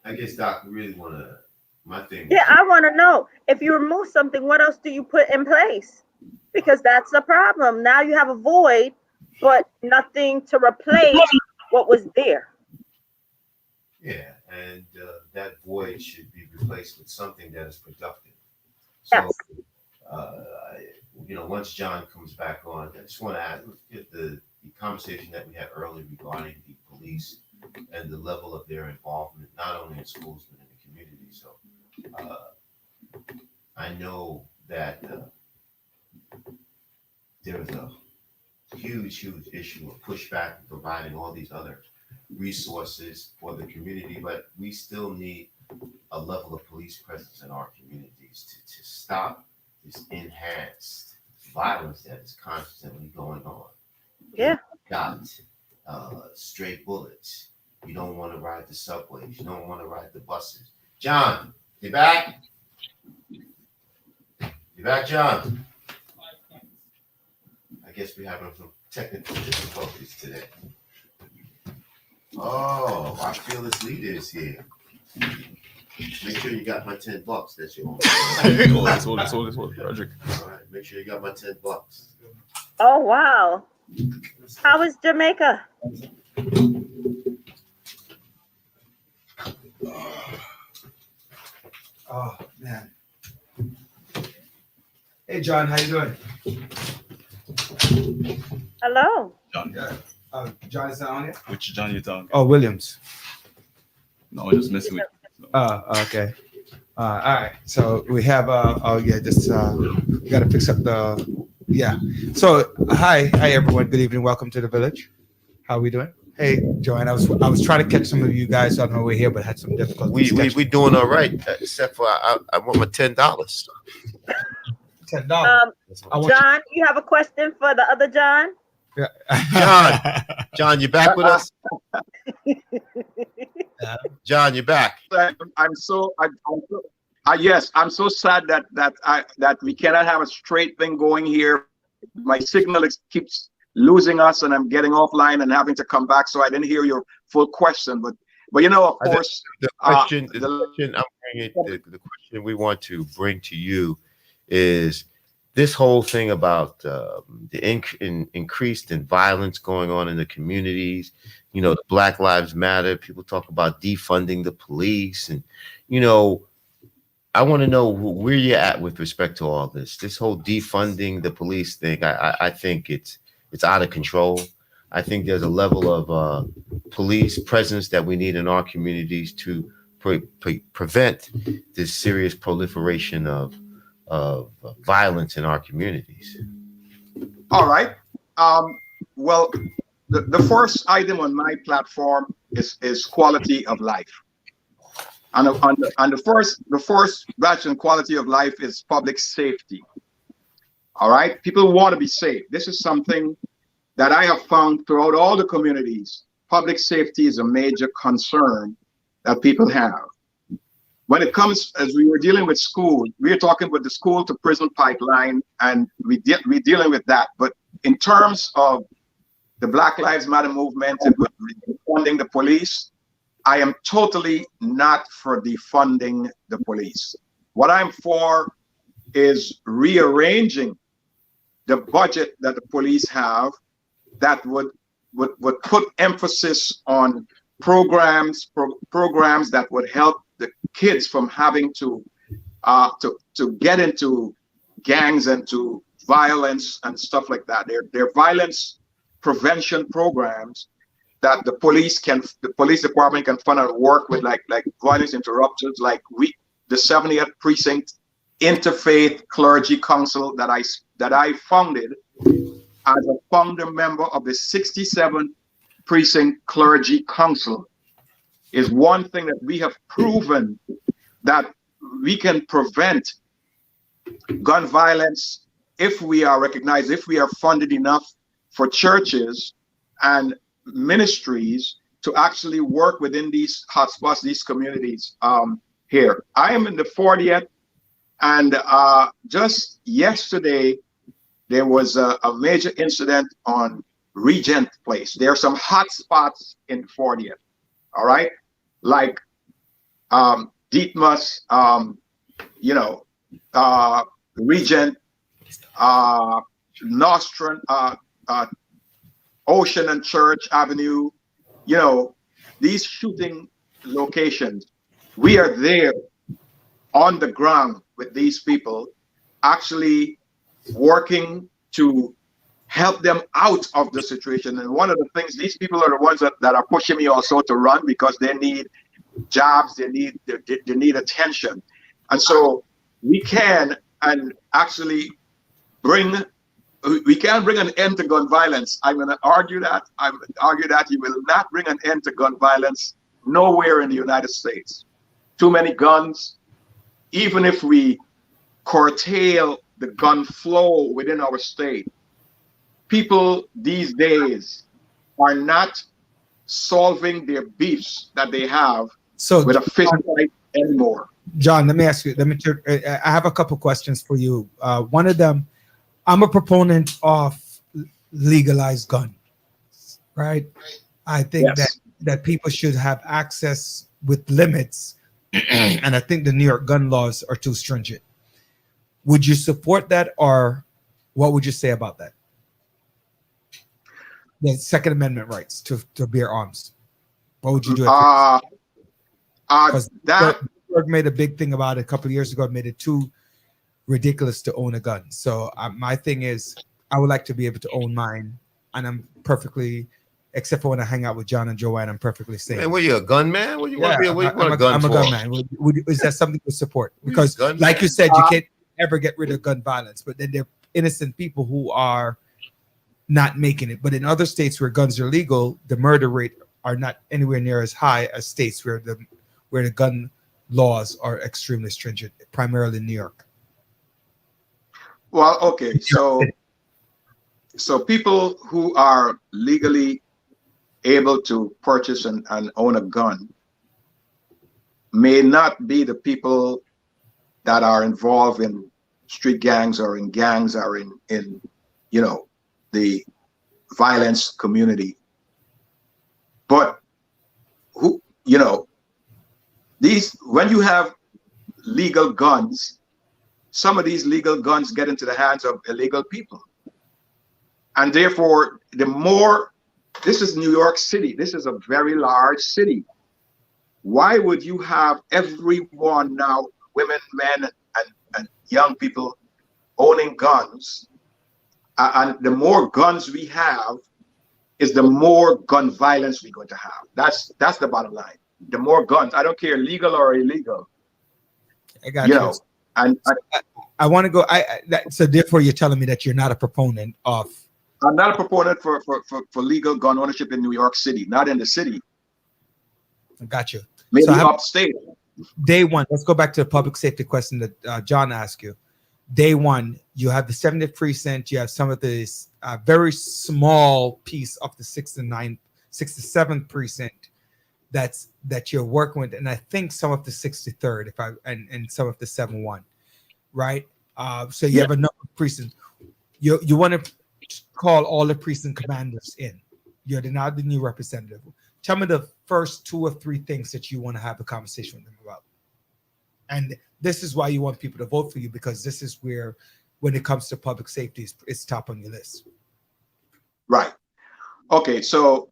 I guess Doc really wanna. My thing.
Yeah, I want to know, if you remove something, what else do you put in place? Because that's the problem. Now you have a void, but nothing to replace what was there.
Yeah, and that void should be replaced with something that is productive. So,
Yes.
uh, once John comes back on, I just want to add the conversation that we had earlier regarding the police and the level of their involvement, not only in schools but in the community. So, I know that there's a huge issue of pushback and providing all these other resources for the community, but we still need a level of police presence in our communities to stop this enhanced violence that is constantly going on.
Yeah.
Got stray bullets. You don't want to ride the subways. You don't want to ride the buses. John, you back? You back, John? I guess we're having some technical difficulties today. Oh, our fearless leader is here. Make sure you got my $10. That's your own.
Hold this, Roger.
All right, make sure you got my $10.
Oh, wow. How is Jamaica?
Oh man. Hey John, how you doing?
Hello.
John.
John is not on yet?
Which John you talking?
Oh, Williams.
No, just messing with you.
Okay. All right. So we have we got to fix up So hi everyone. Good evening. Welcome to the village. How are we doing? Hey Joanne, I was trying to catch some of you guys on my way here, but had some difficulty.
We doing all right, except for I want my $10.
$10.
John, you have a question for the other John?
John, you back with us? John, you back?
Yes, I'm so sad that we cannot have a straight thing going here. My signal keeps losing us, and I'm getting offline and having to come back. So I didn't hear your full question, but of course,
the question we want to bring to you is this whole thing about the increased in violence going on in the communities. The Black Lives Matter. People talk about defunding the police, and I want to know where you're at with respect to all this. This whole defunding the police thing. I think it's out of control. I think there's a level of police presence that we need in our communities to prevent this serious proliferation of violence in our communities.
All right. Well, the first item on my platform is quality of life. And the first batch in quality of life is public safety. All right, people want to be safe. This is something that I have found throughout all the communities. Public safety is a major concern that people have. When it comes, as we were dealing with school, we are talking about the school to prison pipeline, and we're dealing with that. But in terms of the Black Lives Matter movement and with funding the police, I am totally not for defunding the police. What I'm for is rearranging the budget that the police have that would put emphasis on programs that would help the kids from having to get into gangs and to violence and stuff like that. They're violence prevention programs that the police department can fund and work with, like violence interrupters, like the 70th precinct interfaith clergy council that I founded as a founder member of the 67th precinct clergy council, is one thing that we have proven that we can prevent gun violence if we are recognized, if we are funded enough for churches and ministries to actually work within these hotspots, these communities here. I am in the 40th, and just yesterday, there was a major incident on Regent Place. There are some hotspots in 40th, all right? Like Dietmars, Regent, Nostrand, Ocean and Church Avenue, these shooting locations. We are there on the ground with these people, actually working to help them out of the situation. And one of the things, these people are the ones that are pushing me also to run, because they need jobs, they need attention. And so we can actually bring an end to gun violence. I'm going to argue that. You will not bring an end to gun violence nowhere in the United States. Too many guns. Even if we curtail the gun flow within our state, people these days are not solving their beefs that they have with a fist fight anymore.
John, let me ask you. I have a couple questions for you. One of them, I'm a proponent of legalized guns, right? I think that people should have access with limits, and I think the New York gun laws are too stringent. Would you support that, or what would you say about that? The Second Amendment rights to bear arms. What would you do? Because York made a big thing about it a couple of years ago. It made it too ridiculous to own a gun. So my thing is, I would like to be able to own mine, and I'm perfectly, except for when I hang out with John and Joanne, I'm perfectly safe.
Man, what are you, a gun man? What do you want to be? What you want a gun
I'm
for?
a gun man. Is that something to support? Because, like you said, you can't ever get rid of gun violence, but then there are innocent people who are not making it. But in other states where guns are legal, the murder rate are not anywhere near as high as states where the gun laws are extremely stringent, primarily in New York.
Well, okay, so people who are legally able to purchase and own a gun may not be the people that are involved in street gangs or in gangs or in the violence community. But when you have legal guns, some of these legal guns get into the hands of illegal people. And therefore, this is New York City. This is a very large city. Why would you have everyone now, women, men, and young people owning guns? And the more guns we have, is the more gun violence we're going to have. That's the bottom line. The more guns, I don't care legal or illegal.
I got you.
And
I want to go. So therefore, you're telling me that you're not a proponent of.
I'm not a proponent for legal gun ownership in New York City, not in the city.
I got you.
Maybe
so
upstate.
Day one. Let's go back to the public safety question that John asked you. day one, you have the 70th precinct, you have some of this very small piece of the 67th precinct that you're working with, and I think some of the 63rd, and some of the 7-1, right? So you have a number of precincts. You want to call all the precinct commanders in. You're now the new representative. Tell me the first 2 or 3 things that you want to have a conversation with them about. And this is why you want people to vote for you, because this is where, when it comes to public safety, it's top on your list.
Right. Okay. So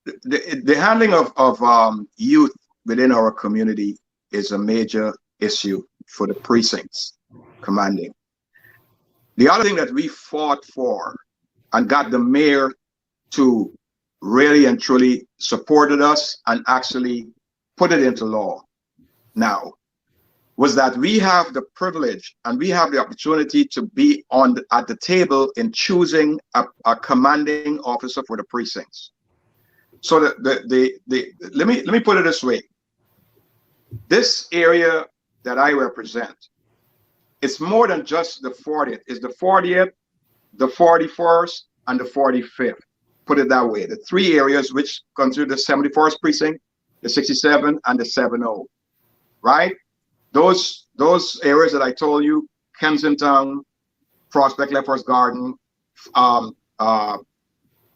the handling of youth within our community is a major issue for the precincts commanding. The other thing that we fought for and got the mayor to really and truly supported us and actually put it into law now was that we have the privilege and we have the opportunity to be at the table in choosing a commanding officer for the precincts. So let me put it this way. This area that I represent, it's more than just the 40th. It's the 40th, the 41st, and the 45th. Put it that way. The 3 areas which consider the 71st precinct, the 67, and the 70. Right? Those areas that I told you, Kensington, Prospect Lefferts Garden, Crown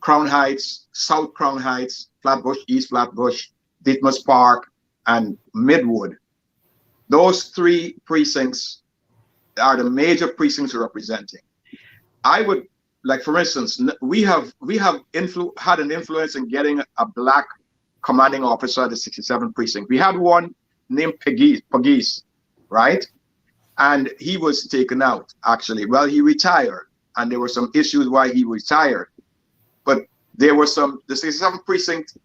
Heights, South Crown Heights, Flatbush, East Flatbush, Ditmas Park, and Midwood. Those 3 precincts are the major precincts we're representing. I would, like, for instance, we have had an influence in getting a black commanding officer at the 67th precinct. We had one named Pagis, right? And he was taken out, actually. Well, he retired, and there were some issues why he retired. But there were the 67th precinct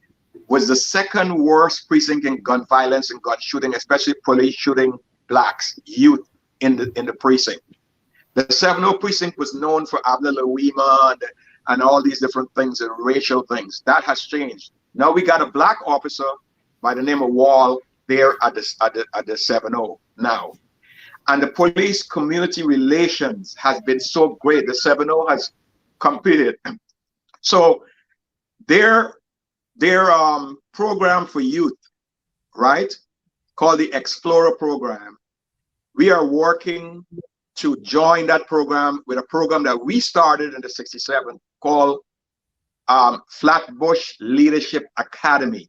was the 2nd worst precinct in gun violence and gun shooting, especially police shooting blacks, youth in the precinct. The 70 precinct was known for Abner Lawima and all these different things and racial things. That has changed. Now we got a black officer by the name of Wall there at the 70 now. And the police community relations has been so great. The 70 has competed. So their program for youth, right, called the Explorer program, we are working to join that program with a program that we started in the 67 called Flatbush Leadership Academy,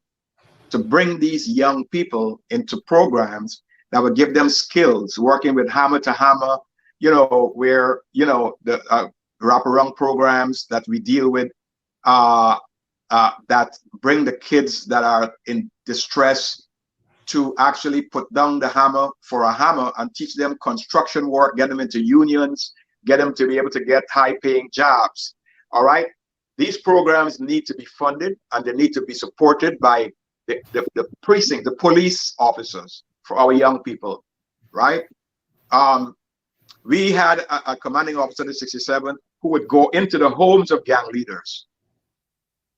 to bring these young people into programs that would give them skills, working with hammer to hammer, where, the wraparound programs that we deal with that bring the kids that are in distress to actually put down the hammer for a hammer and teach them construction work, get them into unions, get them to be able to get high-paying jobs. All right? These programs need to be funded, and they need to be supported by the precinct, the police officers for our young people, right? We had a commanding officer in the 67 who would go into the homes of gang leaders,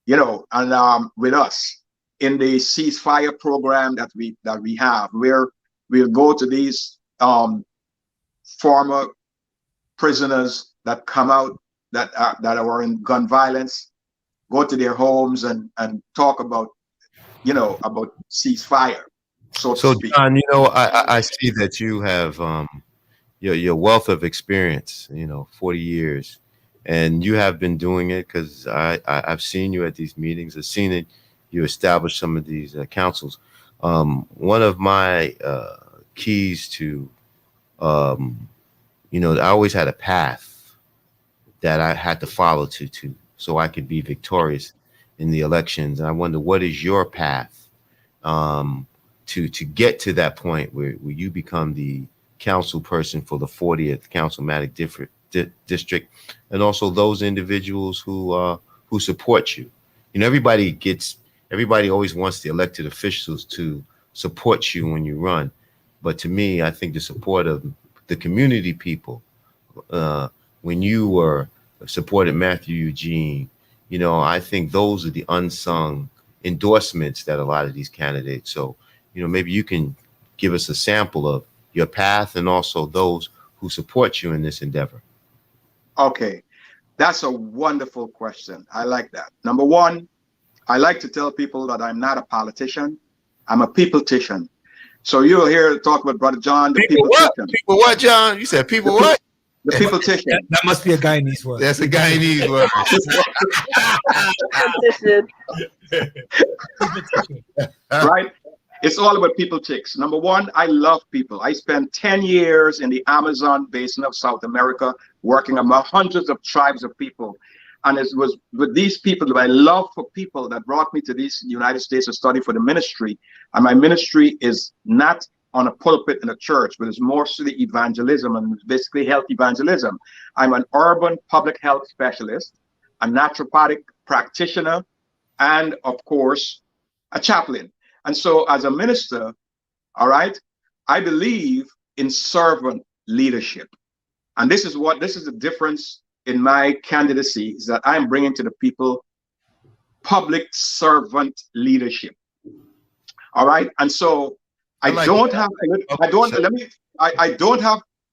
and with us in the ceasefire program that we have, where we'll go to these former prisoners that come out that are in gun violence, go to their homes and talk about about ceasefire, so to speak.
John, I see that you have your wealth of experience, 40 years, and you have been doing it, because I've seen you at these meetings. I've seen it. You establish some of these councils. One of my keys to, I always had a path that I had to follow so I could be victorious in the elections. And I wonder, what is your path to get to that point where you become the council person for the 40th councilmatic district, and also those individuals who support you? Everybody always wants the elected officials to support you when you run. But to me, I think the support of the community people, when you were supported Matthew Eugene, I think those are the unsung endorsements that a lot of these candidates. So, maybe you can give us a sample of your path, and also those who support you in this endeavor?
Okay, that's a wonderful question. I like that. Number one, I like to tell people that I'm not a politician. I'm a people-tician. So you'll hear talk about Brother John, the
People what?
people-tician.
People what, John? You said people what?
The people-tician.
That must be a Guyanese word.
That's a Guyanese word.
Competition.
Right? It's all about people ticks. Number one, I love people. I spent 10 years in the Amazon basin of South America working among hundreds of tribes of people. And it was with these people, my love for people, that brought me to these United States to study for the ministry. And my ministry is not on a pulpit in a church, but it's mostly evangelism, and basically health evangelism. I'm an urban public health specialist, a naturopathic practitioner, and of course, a chaplain. And so as a minister, all right, I believe in servant leadership. And this is the difference in my candidacy, is that I'm bringing to the people public servant leadership. All right. And so I don't have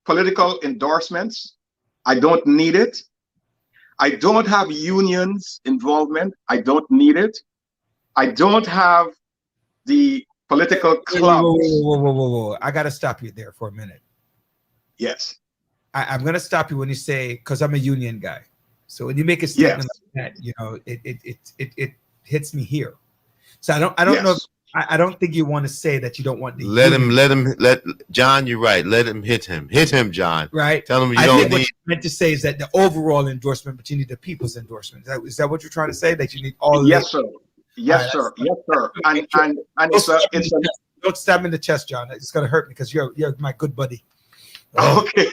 political endorsements. I don't need it. I don't have unions involvement. I don't need it. I don't have the political clubs.
Whoa. I got to stop you there for a minute.
Yes.
I'm going to stop you when you say, because I'm a union guy. So when you make a statement like that, you know, it hits me here. So I don't know. I don't think you want to say that you don't want the
Let John, you're right. Let him hit him. Hit him, John.
Right.
Tell him you
I
don't
think
need.
what you meant to say is that the overall endorsement, but you need the people's endorsement. Is that what you're trying to say? That you need all?
Yes, sir. Yes, sir. Yes, sir. And it's a
don't stab me in the chest, John. It's gonna hurt me because you're my good buddy.
okay.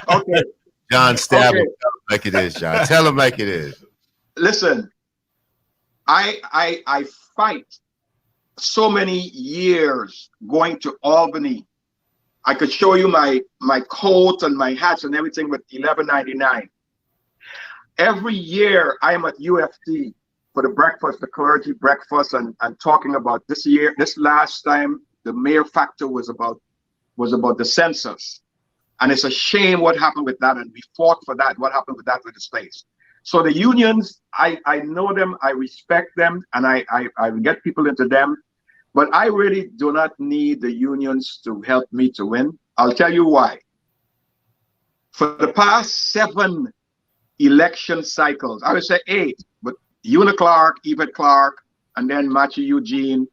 Okay.
John, stab him. Tell him like it is, John. Tell him like it is.
Listen, I fight so many years going to Albany. I could show you my coat and my hats and everything with $11.99. Every year I am at UFT for the breakfast, the clergy breakfast, and talking about this last time the mayor factor was about the census. And it's a shame what happened with that, and we fought for that, what happened with that with the states. So the unions, I know them, I respect them, and I get people into them, but I really do not need the unions to help me to win. I'll tell you why. For the past 7 election cycles, I would say 8, but Una Clark, Yvette Clark, and then Matthew Eugene,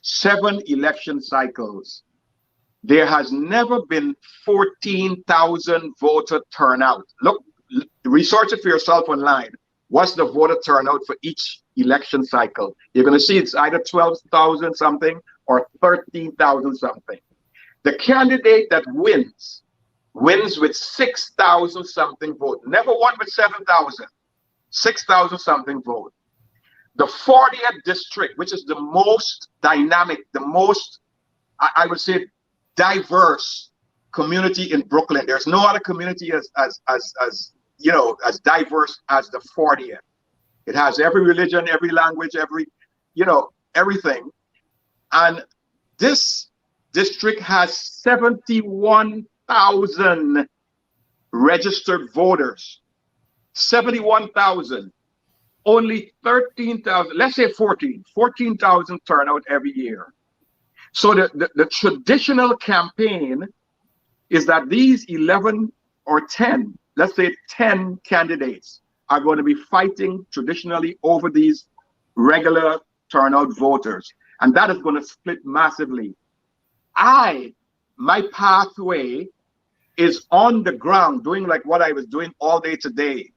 7 election cycles, there has never been 14,000 voter turnout. Look, research it for yourself online. What's the voter turnout for each election cycle? You're going to see it's either 12,000 something or 13,000 something. The candidate that wins with 6,000 something vote. Never won with 7,000. 6,000 something vote. The 40th district, which is the most dynamic, the most, I would say, diverse community in Brooklyn. There's no other community as diverse as the 40th. It has every religion, every language, everything. And this district has 71,000 registered voters. 71,000. Only 13,000, let's say 14,000 turnout every year. So the traditional campaign is that these 11 or 10, let's say 10 candidates are going to be fighting traditionally over these regular turnout voters. And that is going to split massively. My pathway is on the ground, doing like what I was doing all day today,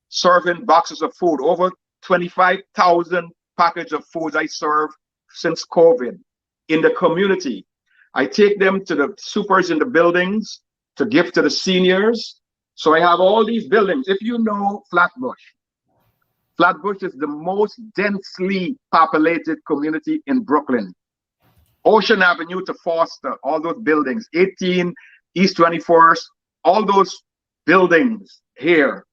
serving boxes of food, over 25,000 packages of food I serve since COVID in the community. I take them to the supers in the buildings to give to the seniors. So I have all these buildings. If you know Flatbush is the most densely populated community in Brooklyn. Ocean Avenue to Foster, all those buildings, 18, East 21st, all those buildings here,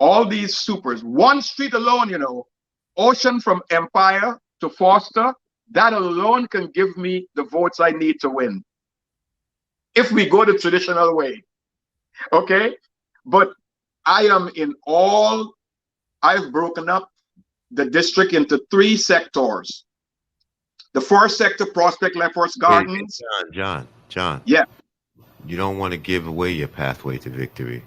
all these supers, one street alone, Ocean from Empire to Foster, that alone can give me the votes I need to win. If we go the traditional way, Okay, but I am in all. I've broken up the district into three sectors. The first sector, Prospect Lefferts
Hey,
Gardens.
John,
Yeah.
you don't want to give away your pathway to victory.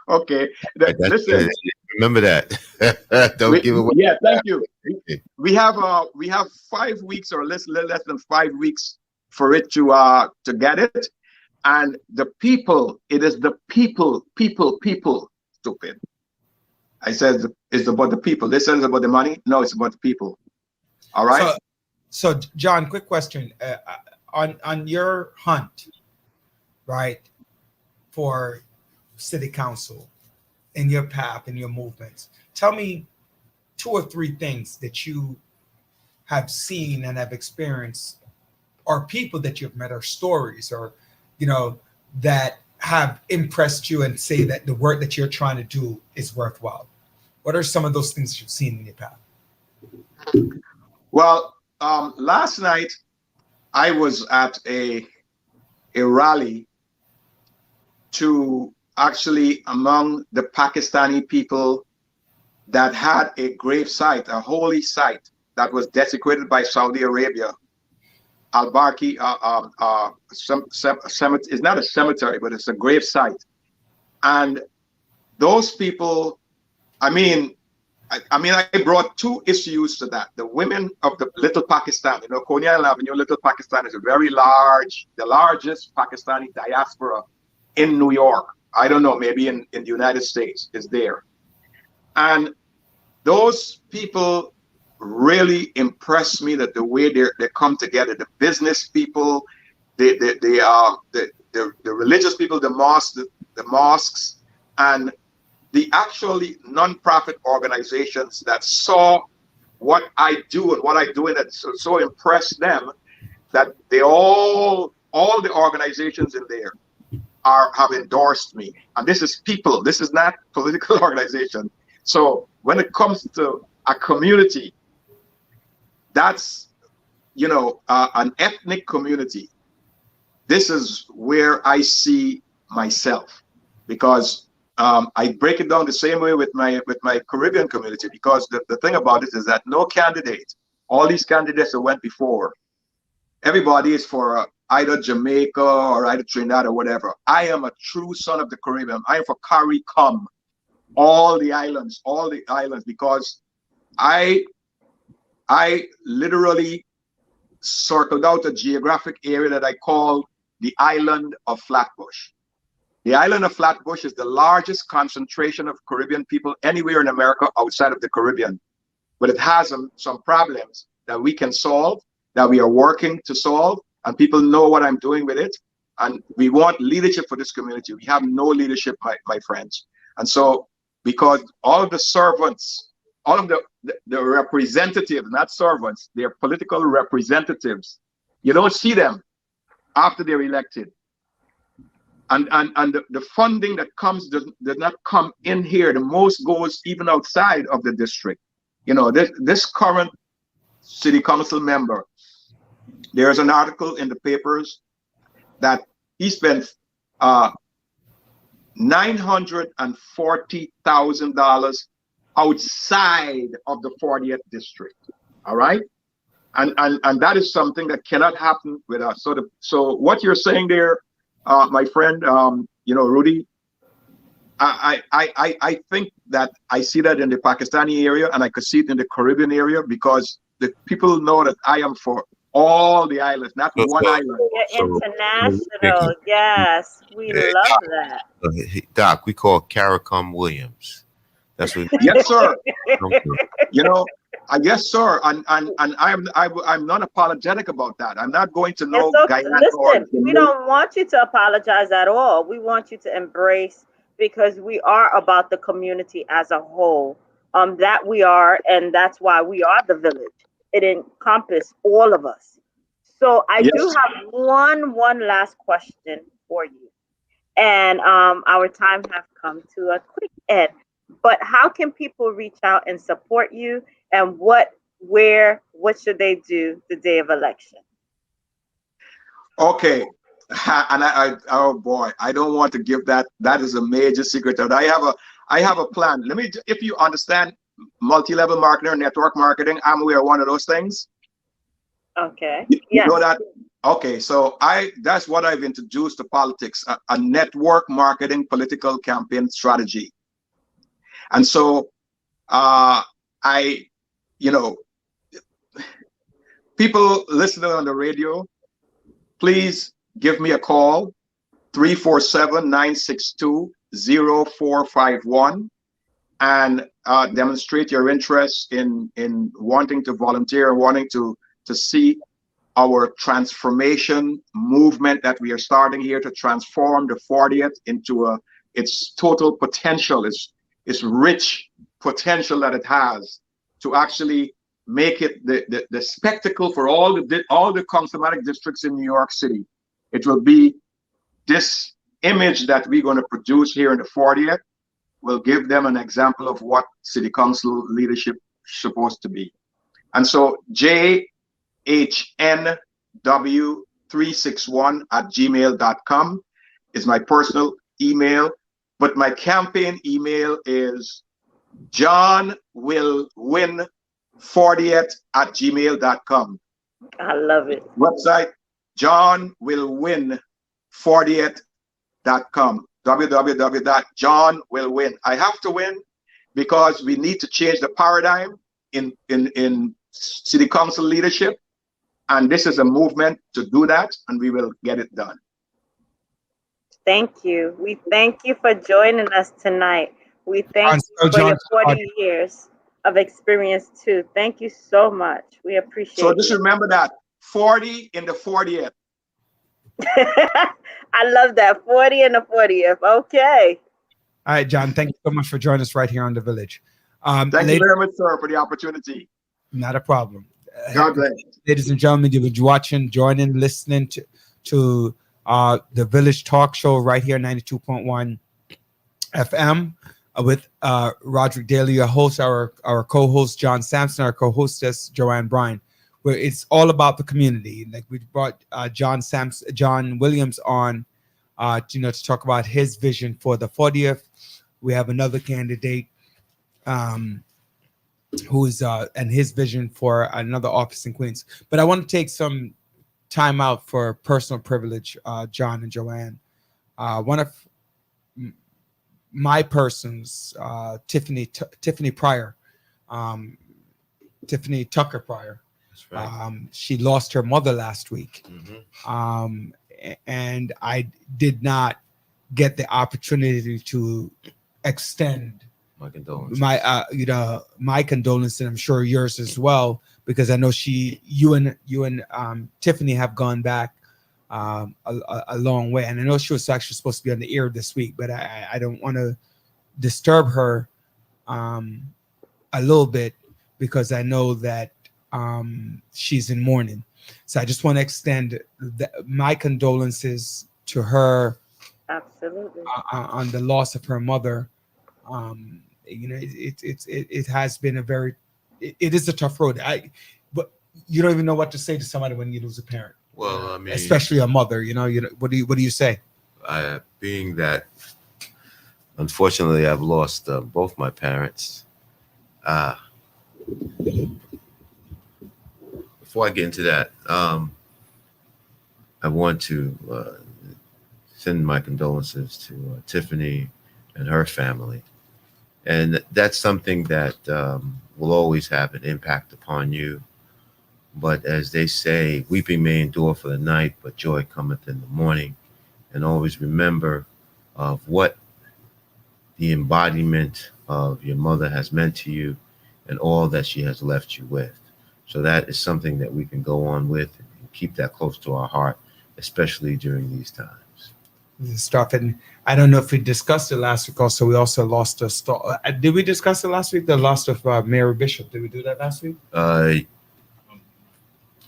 Okay.
That's
Listen,
remember that. Don't give away.
yeah, thank you.
Okay.
We have 5 weeks or less than 5 weeks for it to get it. And the people, it is the people, stupid. I said it's about the people. They said it's about the money. No, it's about the people. All right.
So John, quick question. On your hunt, right, for city council, in your path, in your movements, tell me 2 or 3 things that you have seen and have experienced, or people that you've met, or stories, or that have impressed you and say that the work that you're trying to do is worthwhile. What are some of those things that you've seen in your path?
Well, last night I was at a rally to actually among the Pakistani people that had a grave site, a holy site that was desecrated by Saudi Arabia. Al-Barki, it's not a cemetery, but it's a grave site. And those people, I mean, I brought 2 issues to that. The women of the Little Pakistan, Coney Island Avenue, Little Pakistan is a very large, the largest Pakistani diaspora in New York. I don't know, maybe in the United States is there. And those people really impress me, that the way they come together, the business people, the religious people, the mosques, and the actually non-profit organizations that saw what I do and what I do, and that so impressed them that they all the organizations in there have endorsed me. And this is people. This is not political organization. So when it comes to a community, that's an ethnic community. This is where I see myself, because I break it down the same way with my Caribbean community, because the thing about it is that no candidate, all these candidates that went before, everybody is for either Jamaica or either Trinidad or whatever. I am a true son of the Caribbean. I am for CARICOM, all the islands, because I literally circled out a geographic area that I call the island of Flatbush. The island of Flatbush is the largest concentration of Caribbean people anywhere in America outside of the Caribbean. But it has some problems that we can solve, that we are working to solve, and people know what I'm doing with it. And we want leadership for this community. We have no leadership, my friends. And so, because all of the servants, all of the representatives, not servants, they're political representatives, you don't see them after they're elected. And the funding that comes does not come in here. The most goes even outside of the district. This current city council member, there's an article in the papers that he spent $940,000 outside of the 40th district. All right. And that is something that cannot happen with us. So what you're saying there, my friend, Rudy, I think that I see that in the Pakistani area, and I could see it in the Caribbean area, because the people know that I am for all the islands, not one island.
You're international. Yes, we love that.
Doc, we call CARICOM Williams. That's what.
Yes, sir. Yes, sir. And I'm not apologetic about that. I'm not going to know Guyana.
Listen, we don't want you to apologize at all. We want you to embrace, because we are about the community as a whole. That we are, and that's why we are the village. It encompasses all of us. So I do have one last question for you, and our time have come to a quick end. But how can people reach out and support you, and what should they do the day of election?
Okay. and oh boy, I don't want to give that. That is a major secret. That I have a plan. Let me, if you understand multi-level marketing or network marketing, I'm aware of one of those things.
Okay.
You know
Yes.
that? Okay, so that's what I've introduced to politics, a network marketing political campaign strategy. And so I, you know, people listening on the radio, please give me a call, 347-962-0451, and demonstrate your interest in wanting to volunteer, wanting to see our transformation movement that we are starting here to transform the 40th into its total potential, its rich potential that it has to actually make it the spectacle for all the councilmatic districts in New York City. It will be this image that we're going to produce here in the 40th will give them an example of what city council leadership is supposed to be. And so jhnw361@gmail.com is my personal email, but my campaign email is johnwillwin40th@gmail.com.
I love it.
Website johnwillwin40th.com. www.johnwillwin. I have to win because we need to change the paradigm in city council leadership, and this is a movement to do that, and we will get it done.
Thank you. We thank you for joining us tonight. We thank you for your 40 years of experience too. Thank you so much. We appreciate
So just
you.
remember that 40 in the 40th.
I love that. 40 and the 40th. Okay.
All right, John, thank you so much for joining us right here on The Village.
Thank you very much, sir, for the opportunity.
Not a problem.
God bless.
Ladies and gentlemen, you've been watching, joining, listening to The Village Talk Show right here, 92.1 FM with Roderick Daly, your host, our co-host, John Sampson, our co-hostess, Joanne Bryan, where it's all about the community. Like we brought John Williams on, to talk about his vision for the 40th. We have another candidate who's and his vision for another office in Queens. But I want to take some time out for personal privilege, John and Joanne. One of my persons, Tiffany Pryor, Tiffany Tucker Pryor.
That's right.
She lost her mother last week.
Mm-hmm.
And I did not get the opportunity to extend
My condolences.
my condolences, and I'm sure yours as well, because I know you and Tiffany have gone back a long way, and I know she was actually supposed to be on the air this week, but I don't want to disturb her a little bit because I know that she's in mourning. So I just want to extend my condolences to her.
Absolutely.
On the loss of her mother. It has been it is a tough road. But you don't even know what to say to somebody when you lose a parent.
Well, I mean,
especially a mother. What do you say?
Being that, unfortunately, I've lost both my parents. Before I get into that, I want to send my condolences to Tiffany and her family. And that's something that will always have an impact upon you. But as they say, weeping may endure for the night, but joy cometh in the morning. And always remember of what the embodiment of your mother has meant to you and all that she has left you with. So that is something that we can go on with and keep that close to our heart, especially during these times.
Stuff, and I don't know if we discussed it last week. Also, we also lost a star. Did we discuss it last week? The loss of Mary Bishop. Did we do that last week?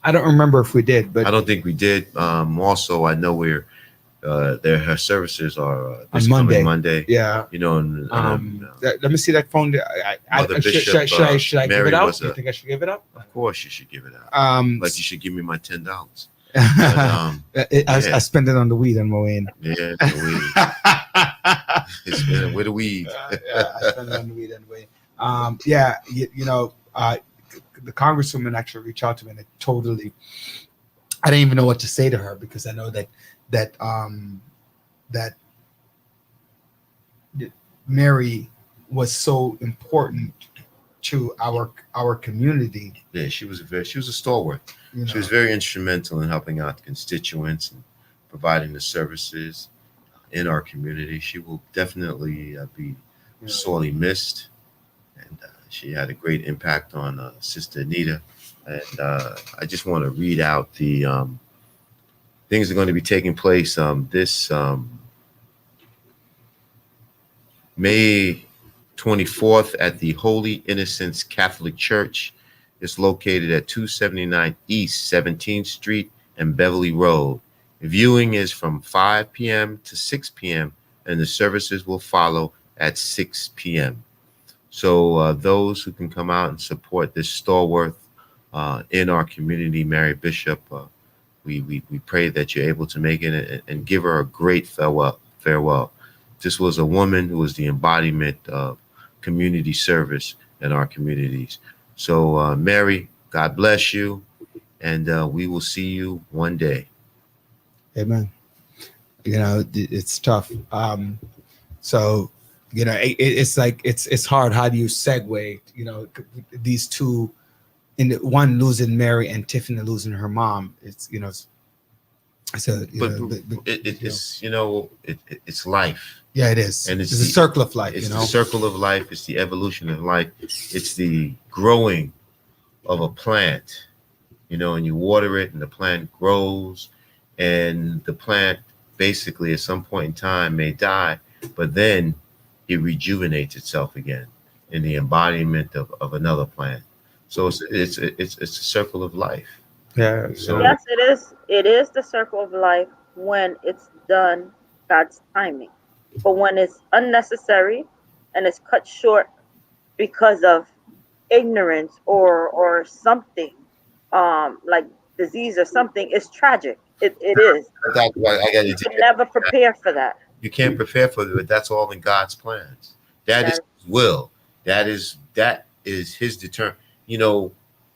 I
don't remember if we did, but
I don't think we did. Also, I know we're her services are this
on
Monday.
Yeah.
Let
me see that phone. Should I give it out? Do you think I should give it up?
Of course, you should give it out. But you should give me my $10. But,
I
yeah.
spend it on the weed and Moeen.
Yeah, the weed. It's been with the weed.
Yeah, I spend it on the weed and Moeen. Yeah, the congresswoman actually reached out to me, and I didn't even know what to say to her, because I know that Mary was so important to our community.
Yeah, she was a stalwart.
You know.
She was very instrumental in helping out the constituents and providing the services in our community. She will definitely be sorely missed, and she had a great impact on Sister Anita. And I just want to read out the things that are going to be taking place this May 24th at the Holy Innocents Catholic Church. It's located at 279 East 17th Street and Beverly Road. Viewing is from 5 p.m. to 6 p.m. and the services will follow at 6 p.m. So those who can come out and support this stalwart in our community, Mary Bishop, we pray that you're able to make it and give her a great farewell. This was a woman who was the embodiment of community service in our communities. So, Mary, God bless you, and we will see you one day.
Amen. It's tough. So, it's like it's hard. How do you segue? These two, in one losing Mary and Tiffany losing her mom. It's
it's life.
Yeah, it is.
And
it's a circle of life.
It's the circle of life. It's the evolution of life. It's the growing of a plant, and you water it and the plant grows, and the plant basically at some point in time may die, but then it rejuvenates itself again in the embodiment of another plant. So it's a circle of life.
Yeah.
So
Yes, it is. It is the circle of life when it's done God's timing. But when it's unnecessary and it's cut short because of ignorance or something, like disease or something, it's tragic. It is.
that's why
You can never prepare for that.
you can't prepare for it, but that's all in God's plans. That is His will. That is His determination.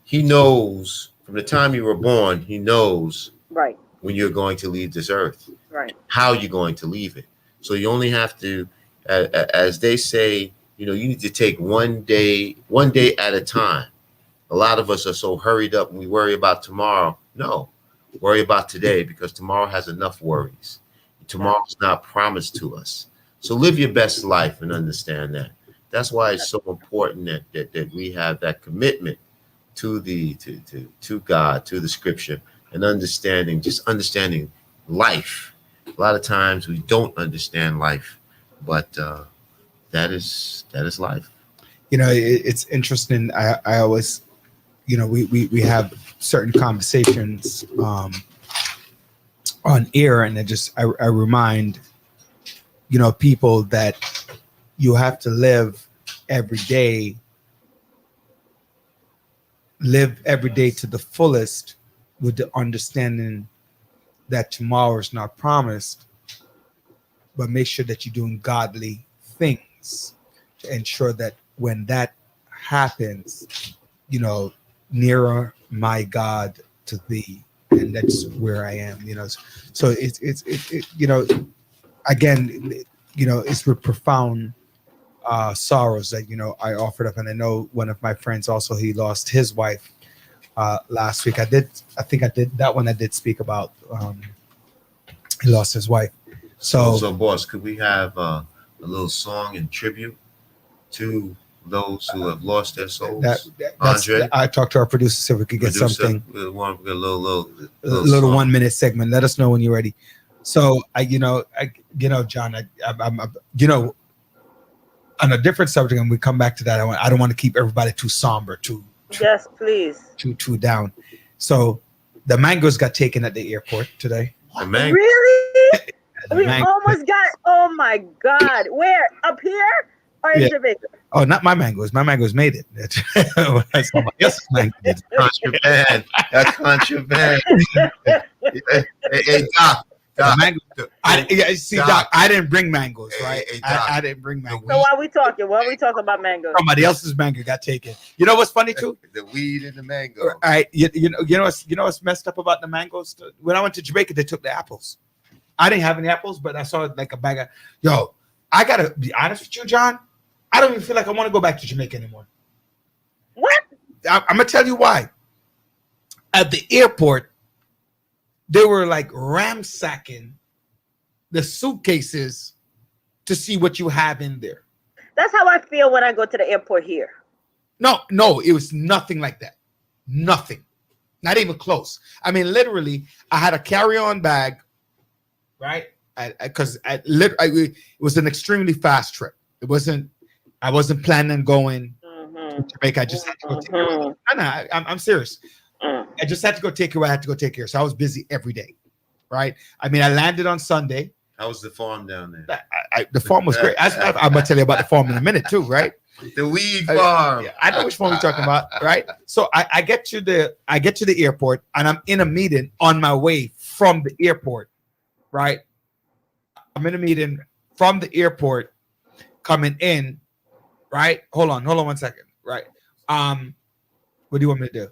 He knows from the time you were born. He knows
Right.
when you're going to leave this earth,
Right.
how you're going to leave it. So you only have to, as they say, you need to take one day at a time. A lot of us are so hurried up and we worry about tomorrow. No, worry about today, because tomorrow has enough worries. Tomorrow's not promised to us. So live your best life and understand that. That's why it's so important that we have that commitment to to God, to the Scripture, and understanding life. A lot of times we don't understand life, but that is life.
It's interesting. I always, we have certain conversations on air, and I remind people that you have to live every day to the fullest, with the understanding that tomorrow is not promised, but make sure that you're doing godly things to ensure that when that happens, nearer my God to thee, and that's where I am. So it's again, it's with profound sorrows that I offered up. And I know one of my friends also, he lost his wife last week. I think I did that one. I did speak about he lost his wife.
So boss, could we have a little song in tribute to those who have lost their souls? Andre,
I talked to our producer so we could get something.
We want a little
song. 1 minute segment. Let us know when you're ready. So John, I'm on a different subject, and we come back to that. I don't want to keep everybody too somber,
Yes, please.
too down. So the mangoes got taken at the airport today.
The mango.
Really?
The
We
mango-
almost got. Oh my God! Where? Up here? or in
Yeah.
Jamaica?
Oh, not my mangoes. My mangoes made it. That's somebody else's mangoes.
Contraband. That's contraband. Hey, Doc.
The
Doc.
mango. See, Doc, I didn't bring mangoes,
Hey,
right?
hey, Doc.
I didn't bring mangoes.
So why we talking? Why we talking about mangoes?
Somebody else's mango got taken. You know what's funny too?
The weed and the mango.
All right, you know what's messed up about the mangoes? When I went to Jamaica, they took the apples. I didn't have any apples, but I saw like a bag of. Yo, I gotta be honest with you, John. I don't even feel like I want to go back to Jamaica anymore.
What?
I'm gonna tell you why. At the airport, they were like ransacking the suitcases to see what you have in there.
That's how I feel when I go to the airport here.
No, it was nothing like that. Nothing. Not even close. I mean, literally, I had a carry-on bag, right? Because it was an extremely fast trip. I wasn't planning on going to Jamaica. I just had to go take care. No, I'm serious. I just had to go take care. I had to go take care. So I was busy every day, right? I mean, I landed on Sunday.
How was the farm down there?
The farm was great. I'm gonna tell you about the farm in a minute too, right?
The weed farm.
I know which one we're talking about, right? So I get to the airport and I'm in a meeting on my way from the airport, right? I'm in a meeting from the airport coming in, right? Hold on 1 second, right? What do you want me to do?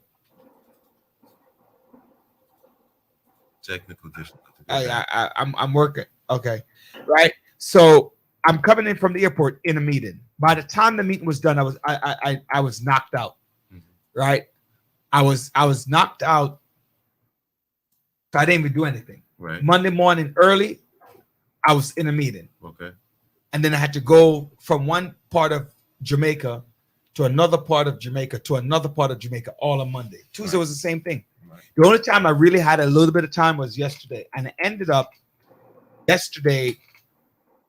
Technical difficulty.
I'm working. Okay, right. So I'm coming in from the airport in a meeting. By the time the meeting was done, I was knocked out. Right, I was knocked out. So I didn't even do anything.
Right.
Monday morning early, I was in a meeting.
Okay.
And then I had to go from one part of Jamaica to another part of Jamaica to another part of Jamaica all on Monday. Tuesday was the same thing. Right. The only time I really had a little bit of time was yesterday, and it ended up yesterday.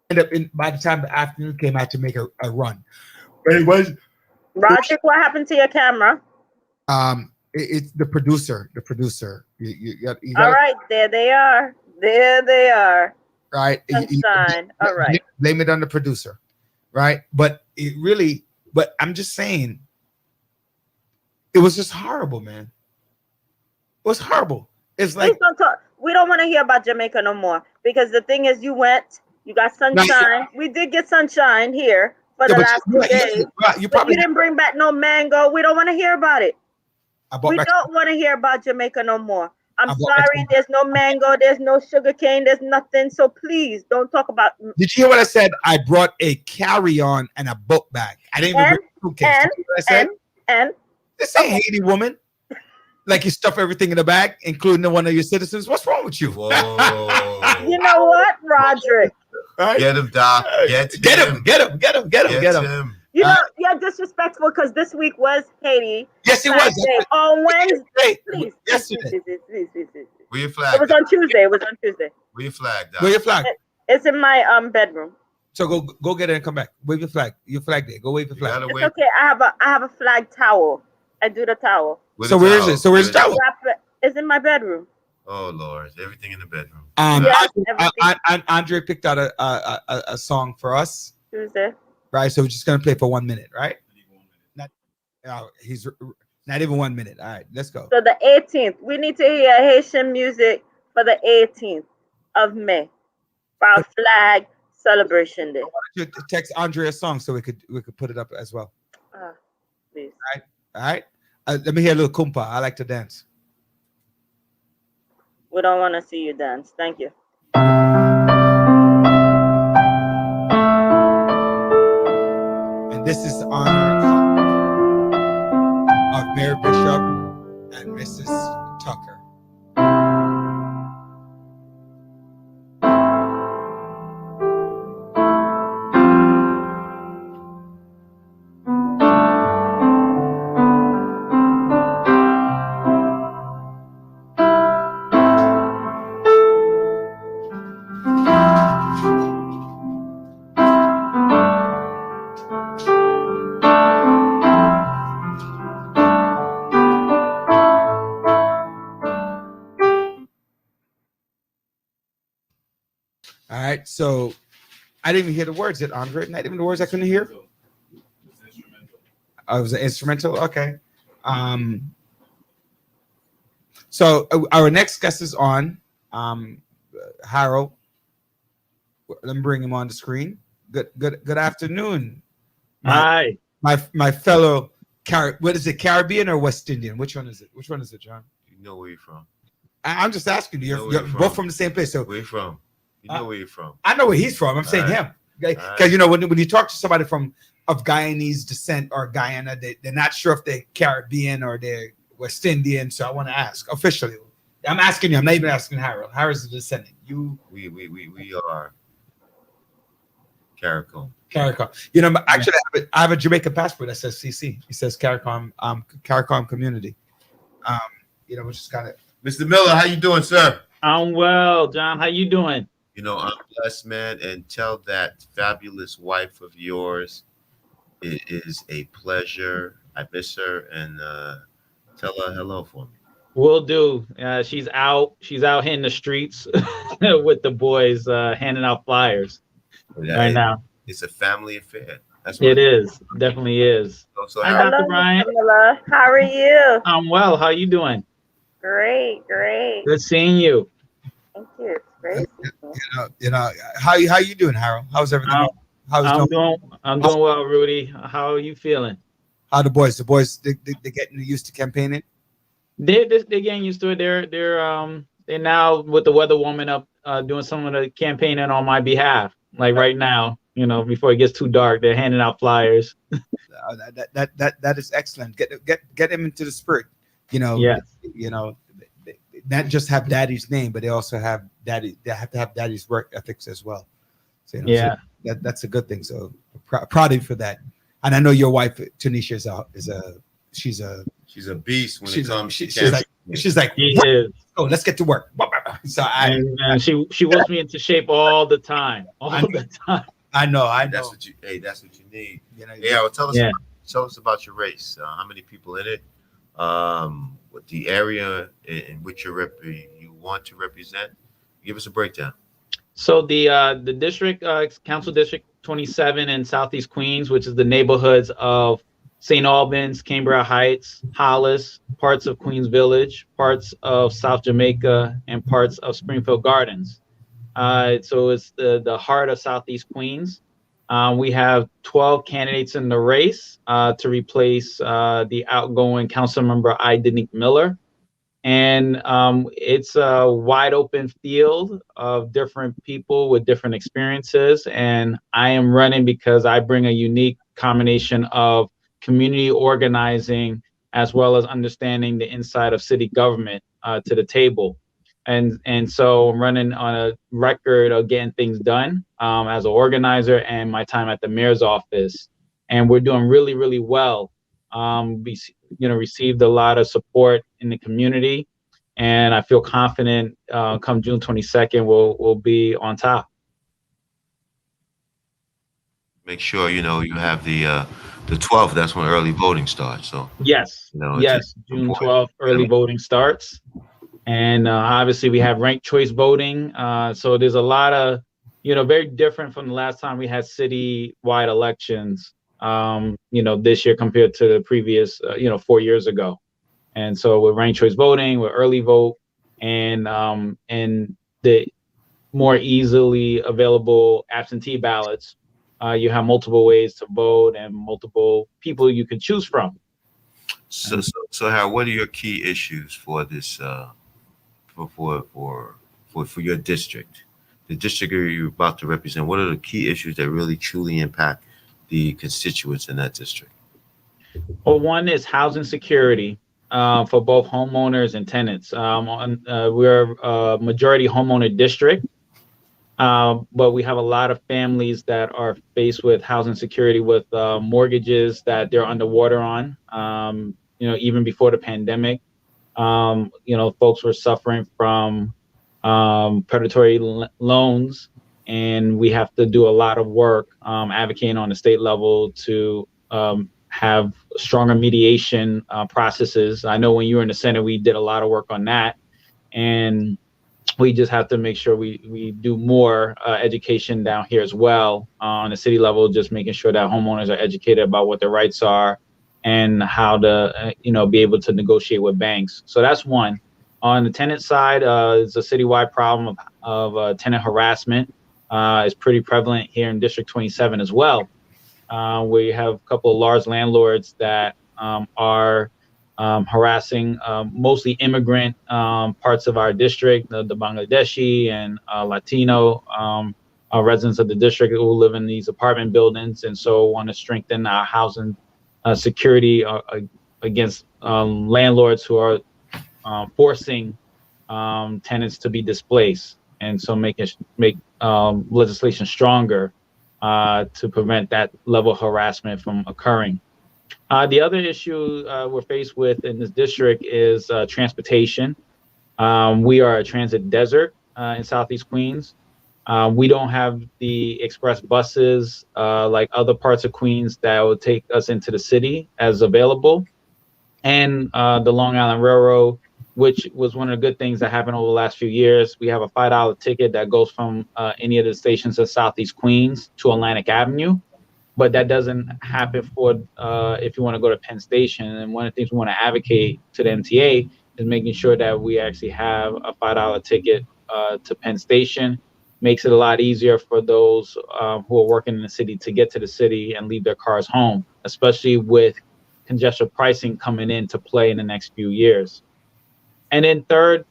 By the time the afternoon came, I had to make a run. But it was
Roger, what happened to your camera?
It's the producer. You gotta,
all right, there they are.
Right.
Sunshine. All right.
Blame it on the producer. Right. But I'm just saying, it was just horrible, man. It was horrible. It's like
we don't want to hear about Jamaica no more, because the thing is, you got sunshine. We did get sunshine here for the last 2 days. You didn't bring back no mango. We don't want to hear about it. We don't want to hear about Jamaica no more. I'm sorry, there's no mango, there's no sugar cane, there's nothing. So please don't talk about.
Did you hear what I said? I brought a carry-on and a book bag. I didn't even bring a suitcase. And this ain't Haiti, woman. Like you stuff everything in the bag, including one of your citizens. What's wrong with you?
Whoa.
You know what, Roderick?
Right? Get him, Doc. Get him.
You know, you're disrespectful because this week was Haiti.
Yes, it was.
On Wednesday. Please.
Yesterday. Where your flag?
It was on Tuesday.
Where your flag, Doc?
Where your flag?
It's in my bedroom.
So go get it and come back. Wave your flag. Your flag there. Go wave your flag.
It's okay. I have a flag towel. I do the towel.
So where is it? So where's the towel?
It's in my bedroom.
Oh Lord, everything in the bedroom.
Andre picked out a song for us.
Tuesday.
Right, so we're just gonna play for 1 minute, right? He's not even 1 minute. All right, let's go.
So the 18th, we need to hear Haitian music for the 18th of May for our flag celebration day.
Text Andre a song so we could put it up as well.
Please.
All right. Let me hear a little kumpa. I like to dance.
We don't want to see you dance. Thank you.
And this is honor of Mayor Bishop and Mrs. Tucker. All right, so I didn't even hear the words that Andre, not even the words I couldn't hear. Oh, it was an instrumental. Okay. So our next guest is on. Harold. Let me bring him on the screen. Good afternoon. My
Hi.
my fellow what is it, Caribbean or West Indian? Which one is it? Which one is it, John?
You know where you're from.
I'm just asking you.
You know where
You're
you're
both
from.
from the same place. So
Where you from? You know where you're from.
I know where he's from. I'm saying
right.
him. Because
right.
you know when you talk to somebody of Guyanese descent or Guyana, they're not sure if they're Caribbean or they're West Indian. So I want to ask officially. I'm asking you. I'm not even asking Harold. Harold's a descendant.
We are CARICOM.
CARICOM. You know, actually, I have a Jamaican passport that says CC. It says CARICOM, CARICOM community. You know, which is kind of.
Mr. Miller, how you doing, sir?
I'm well, John. How you doing?
You know, I'm blessed, man. And tell that fabulous wife of yours it is a pleasure. I miss her, and tell her hello for me.
Will do. She's out. She's out hitting the streets with the boys, handing out flyers right now.
It's a family affair. That's
It is. Definitely is.
So
Hi,
Hello,
Dr. Brian.
Mr. Miller. How are you?
I'm well. How you doing?
Great, great.
Good seeing you.
Thank you. It's great.
You know, how you doing, Harold? How's everything?
I'm doing well, Rudy. How are you feeling?
How the boys? The boys they getting used to campaigning.
They're getting used to it. They're now with the weather warming up, doing some of the campaigning on my behalf. Like right now, you know, before it gets too dark, they're handing out flyers.
That is excellent. Get them into the spirit. You know,
yes.
You know, they not just have daddy's name, but they also have daddy. They have to have daddy's work ethics as well. So, you know,
yeah,
so that's a good thing. So proud of you for that. And I know your wife, Tanisha, she's a
beast when it comes to
she's like
she is.
Oh, let's get to work. So
and she whips me into shape all the time. The time.
I know.
That's what you need.
You know,
yeah, well, tell us about your race. How many people in it? What the area in which you want to represent? Give us a breakdown.
So the district, council district 27 in Southeast Queens, which is the neighborhoods of St. Albans, Cambria Heights, Hollis, parts of Queens Village, parts of South Jamaica, and parts of Springfield Gardens. So it's the heart of Southeast Queens. We have 12 candidates in the race to replace the outgoing council member, Denique Miller. And it's a wide open field of different people with different experiences. And I am running because I bring a unique combination of community organizing as well as understanding the inside of city government to the table. And so I'm running on a record of getting things done as an organizer and my time at the mayor's office. And we're doing really, really well. We received a lot of support in the community, and I feel confident come June 22nd, we'll be on top.
Make sure you have the 12th. That's when early voting starts. So
yes, June 12th, early voting starts. And obviously we have ranked choice voting. So there's a lot of, very different from the last time we had city-wide elections, this year compared to the previous, 4 years ago. And so with ranked choice voting, with early vote, and the more easily available absentee ballots, you have multiple ways to vote and multiple people you can choose from.
So Harold, what are your key issues for this? For your district, the district you're about to represent? What are the key issues that really truly impact the constituents in that district?
Well, one is housing security for both homeowners and tenants. We're a majority homeowner district, but we have a lot of families that are faced with housing security with mortgages that they're underwater on. Even before the pandemic. Folks were suffering from predatory loans, and we have to do a lot of work advocating on the state level to have stronger mediation processes. I know when you were in the Senate, we did a lot of work on that, and we just have to make sure we do more education down here as well on the city level, just making sure that homeowners are educated about what their rights are and how to be able to negotiate with banks. So that's one. On the tenant side, it's a citywide problem of tenant harassment. It's pretty prevalent here in District 27 as well. We have a couple of large landlords that are harassing mostly immigrant parts of our district, the Bangladeshi and Latino residents of the district who live in these apartment buildings, and so want to strengthen our housing security against landlords who are forcing tenants to be displaced, and so make legislation stronger to prevent that level of harassment from occurring. The other issue we're faced with in this district is transportation. We are a transit desert in Southeast Queens. We don't have the express buses like other parts of Queens that would take us into the city as available. And the Long Island Railroad, which was one of the good things that happened over the last few years. We have a $5 ticket that goes from any of the stations in Southeast Queens to Atlantic Avenue, but that doesn't happen for if you want to go to Penn Station. And one of the things we want to advocate to the MTA is making sure that we actually have a $5 ticket to Penn Station. Makes it a lot easier for those who are working in the city to get to the city and leave their cars home, especially with congestion pricing coming into play in the next few years. And then third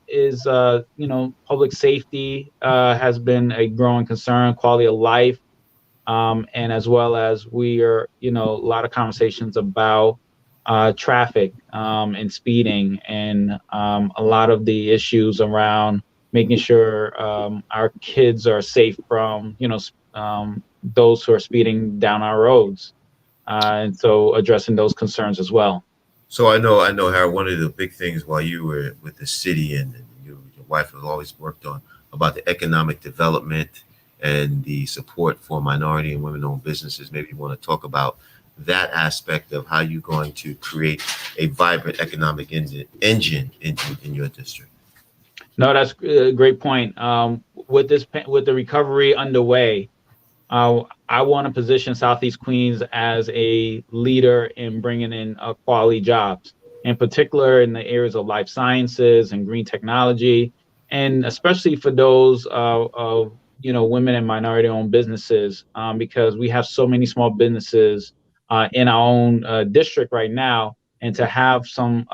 is public safety has been a growing concern, quality of life, and as well as we are a lot of conversations about traffic and speeding, and a lot of the issues around making sure our kids are safe from those who are speeding down our roads. And so addressing those concerns as well.
So I know, Harold, one of the big things while you were with the city and your wife has always worked on about the economic development and the support for minority and women-owned businesses. Maybe you want to talk about that aspect of how you're going to create a vibrant economic engine in your district.
No, that's a great point. With the recovery underway, I want to position Southeast Queens as a leader in bringing in quality jobs, in particular in the areas of life sciences and green technology, and especially for those of women and minority-owned businesses, because we have so many small businesses in our own district right now, and to have some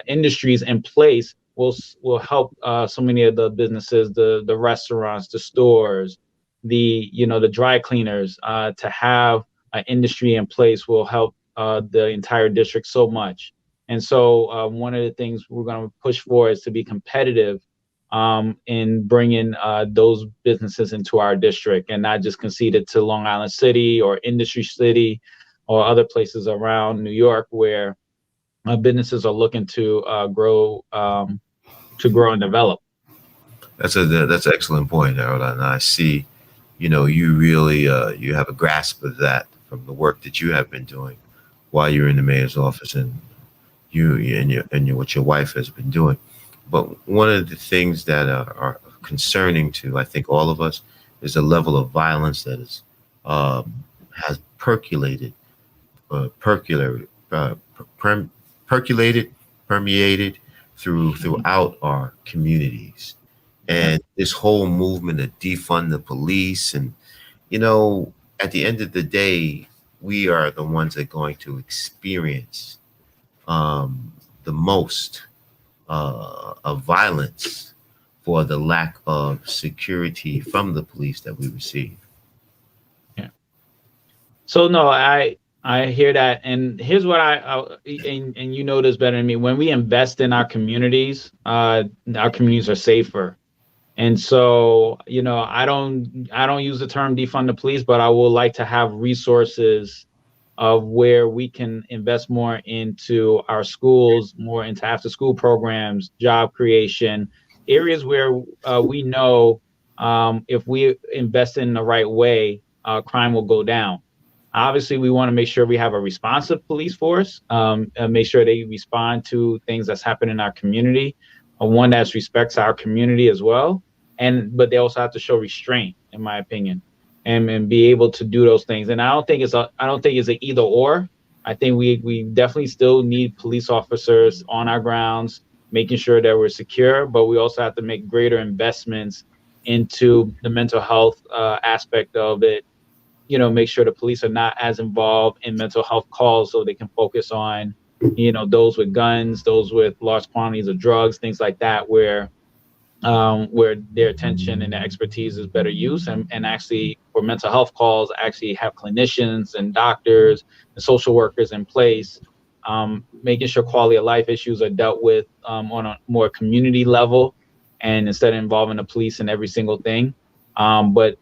industries in place will help so many of the businesses, the restaurants, the stores, the dry cleaners. To have an industry in place will help the entire district so much. And so one of the things we're going to push for is to be competitive in bringing those businesses into our district, and not just conceded to Long Island City or Industry City or other places around New York where businesses are looking to grow and develop.
That's an excellent point, Harold, and I see, you really you have a grasp of that from the work that you have been doing while you're in the mayor's office, and what your wife has been doing. But one of the things that are concerning to, I think, all of us is the level of violence that is has percolated permeated throughout our communities, and this whole movement of defund the police. And at the end of the day, we are the ones that are going to experience the most of violence for the lack of security from the police that we receive.
Yeah. So no, I hear that, and here's what and you know this better than me. When we invest in our communities are safer. And so, I don't use the term defund the police, but I would like to have resources of where we can invest more into our schools, more into after school programs, job creation, areas where we know if we invest in the right way, crime will go down. Obviously, we want to make sure we have a responsive police force, and make sure they respond to things that's happening in our community, one that respects our community as well. But they also have to show restraint, in my opinion, and be able to do those things. And I don't think it's an either or. I think we definitely still need police officers on our grounds, making sure that we're secure, but we also have to make greater investments into the mental health aspect of it. Make sure the police are not as involved in mental health calls so they can focus on, those with guns, those with large quantities of drugs, things like that, where their attention and their expertise is better used, and actually for mental health calls actually have clinicians and doctors and social workers in place, making sure quality of life issues are dealt with on a more community level, and instead of involving the police in every single thing. But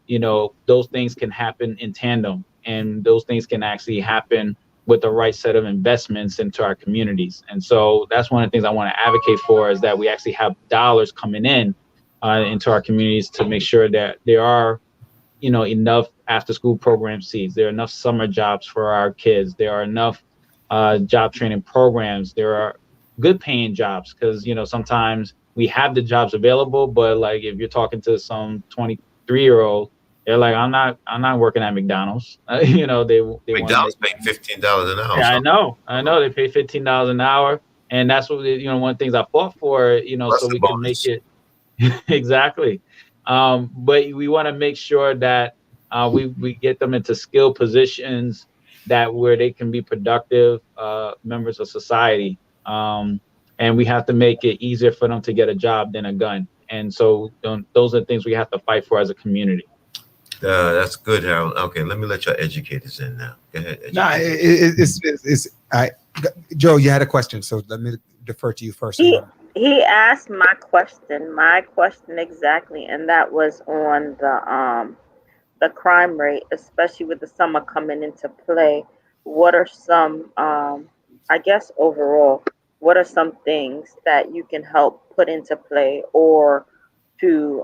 those things can happen in tandem, and those things can actually happen with the right set of investments into our communities. And so that's one of the things I want to advocate for, is that we actually have dollars coming in into our communities to make sure that there are, enough after school program seats. There are enough summer jobs for our kids. There are enough job training programs. There are good paying jobs, because, sometimes we have the jobs available, but like if you're talking to some 23-year-old, they're like, I'm not working at McDonald's. They want to
McDonald's
make.
paying $15 an hour.
Yeah, I
So
know. I know they pay $15 an hour, and that's what one of the things I fought for.
plus
So
the
we can make
bonus.
it exactly. But we want to make sure that we get them into skilled positions that where they can be productive members of society. And we have to make it easier for them to get a job than a gun. And so those are the things we have to fight for as a community.
That's good, Harold. Okay, let me let your educators in now. Go ahead.
No, it's I. Joe, you had a question, so let me defer to you first.
He asked my question exactly, and that was on the crime rate, especially with the summer coming into play. What are some, I guess overall, what are some things that you can help put into play, or to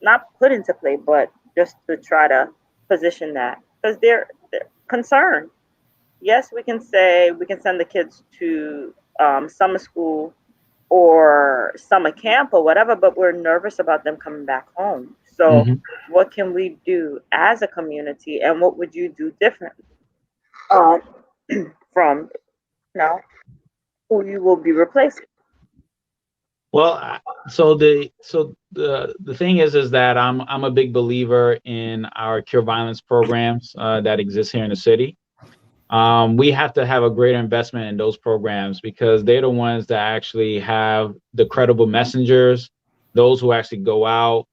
not put into play, but just to try to position that? Because they're concerned. Yes, we can say we can send the kids to summer school or summer camp or whatever, but we're nervous about them coming back home. So,
Mhm.
what can we do as a community, and what would you do differently um, from who you will be replacing?
Well, the thing is that I'm a big believer in our cure violence programs that exist here in the city. We have to have a greater investment in those programs, because they're the ones that actually have the credible messengers, those who actually go out,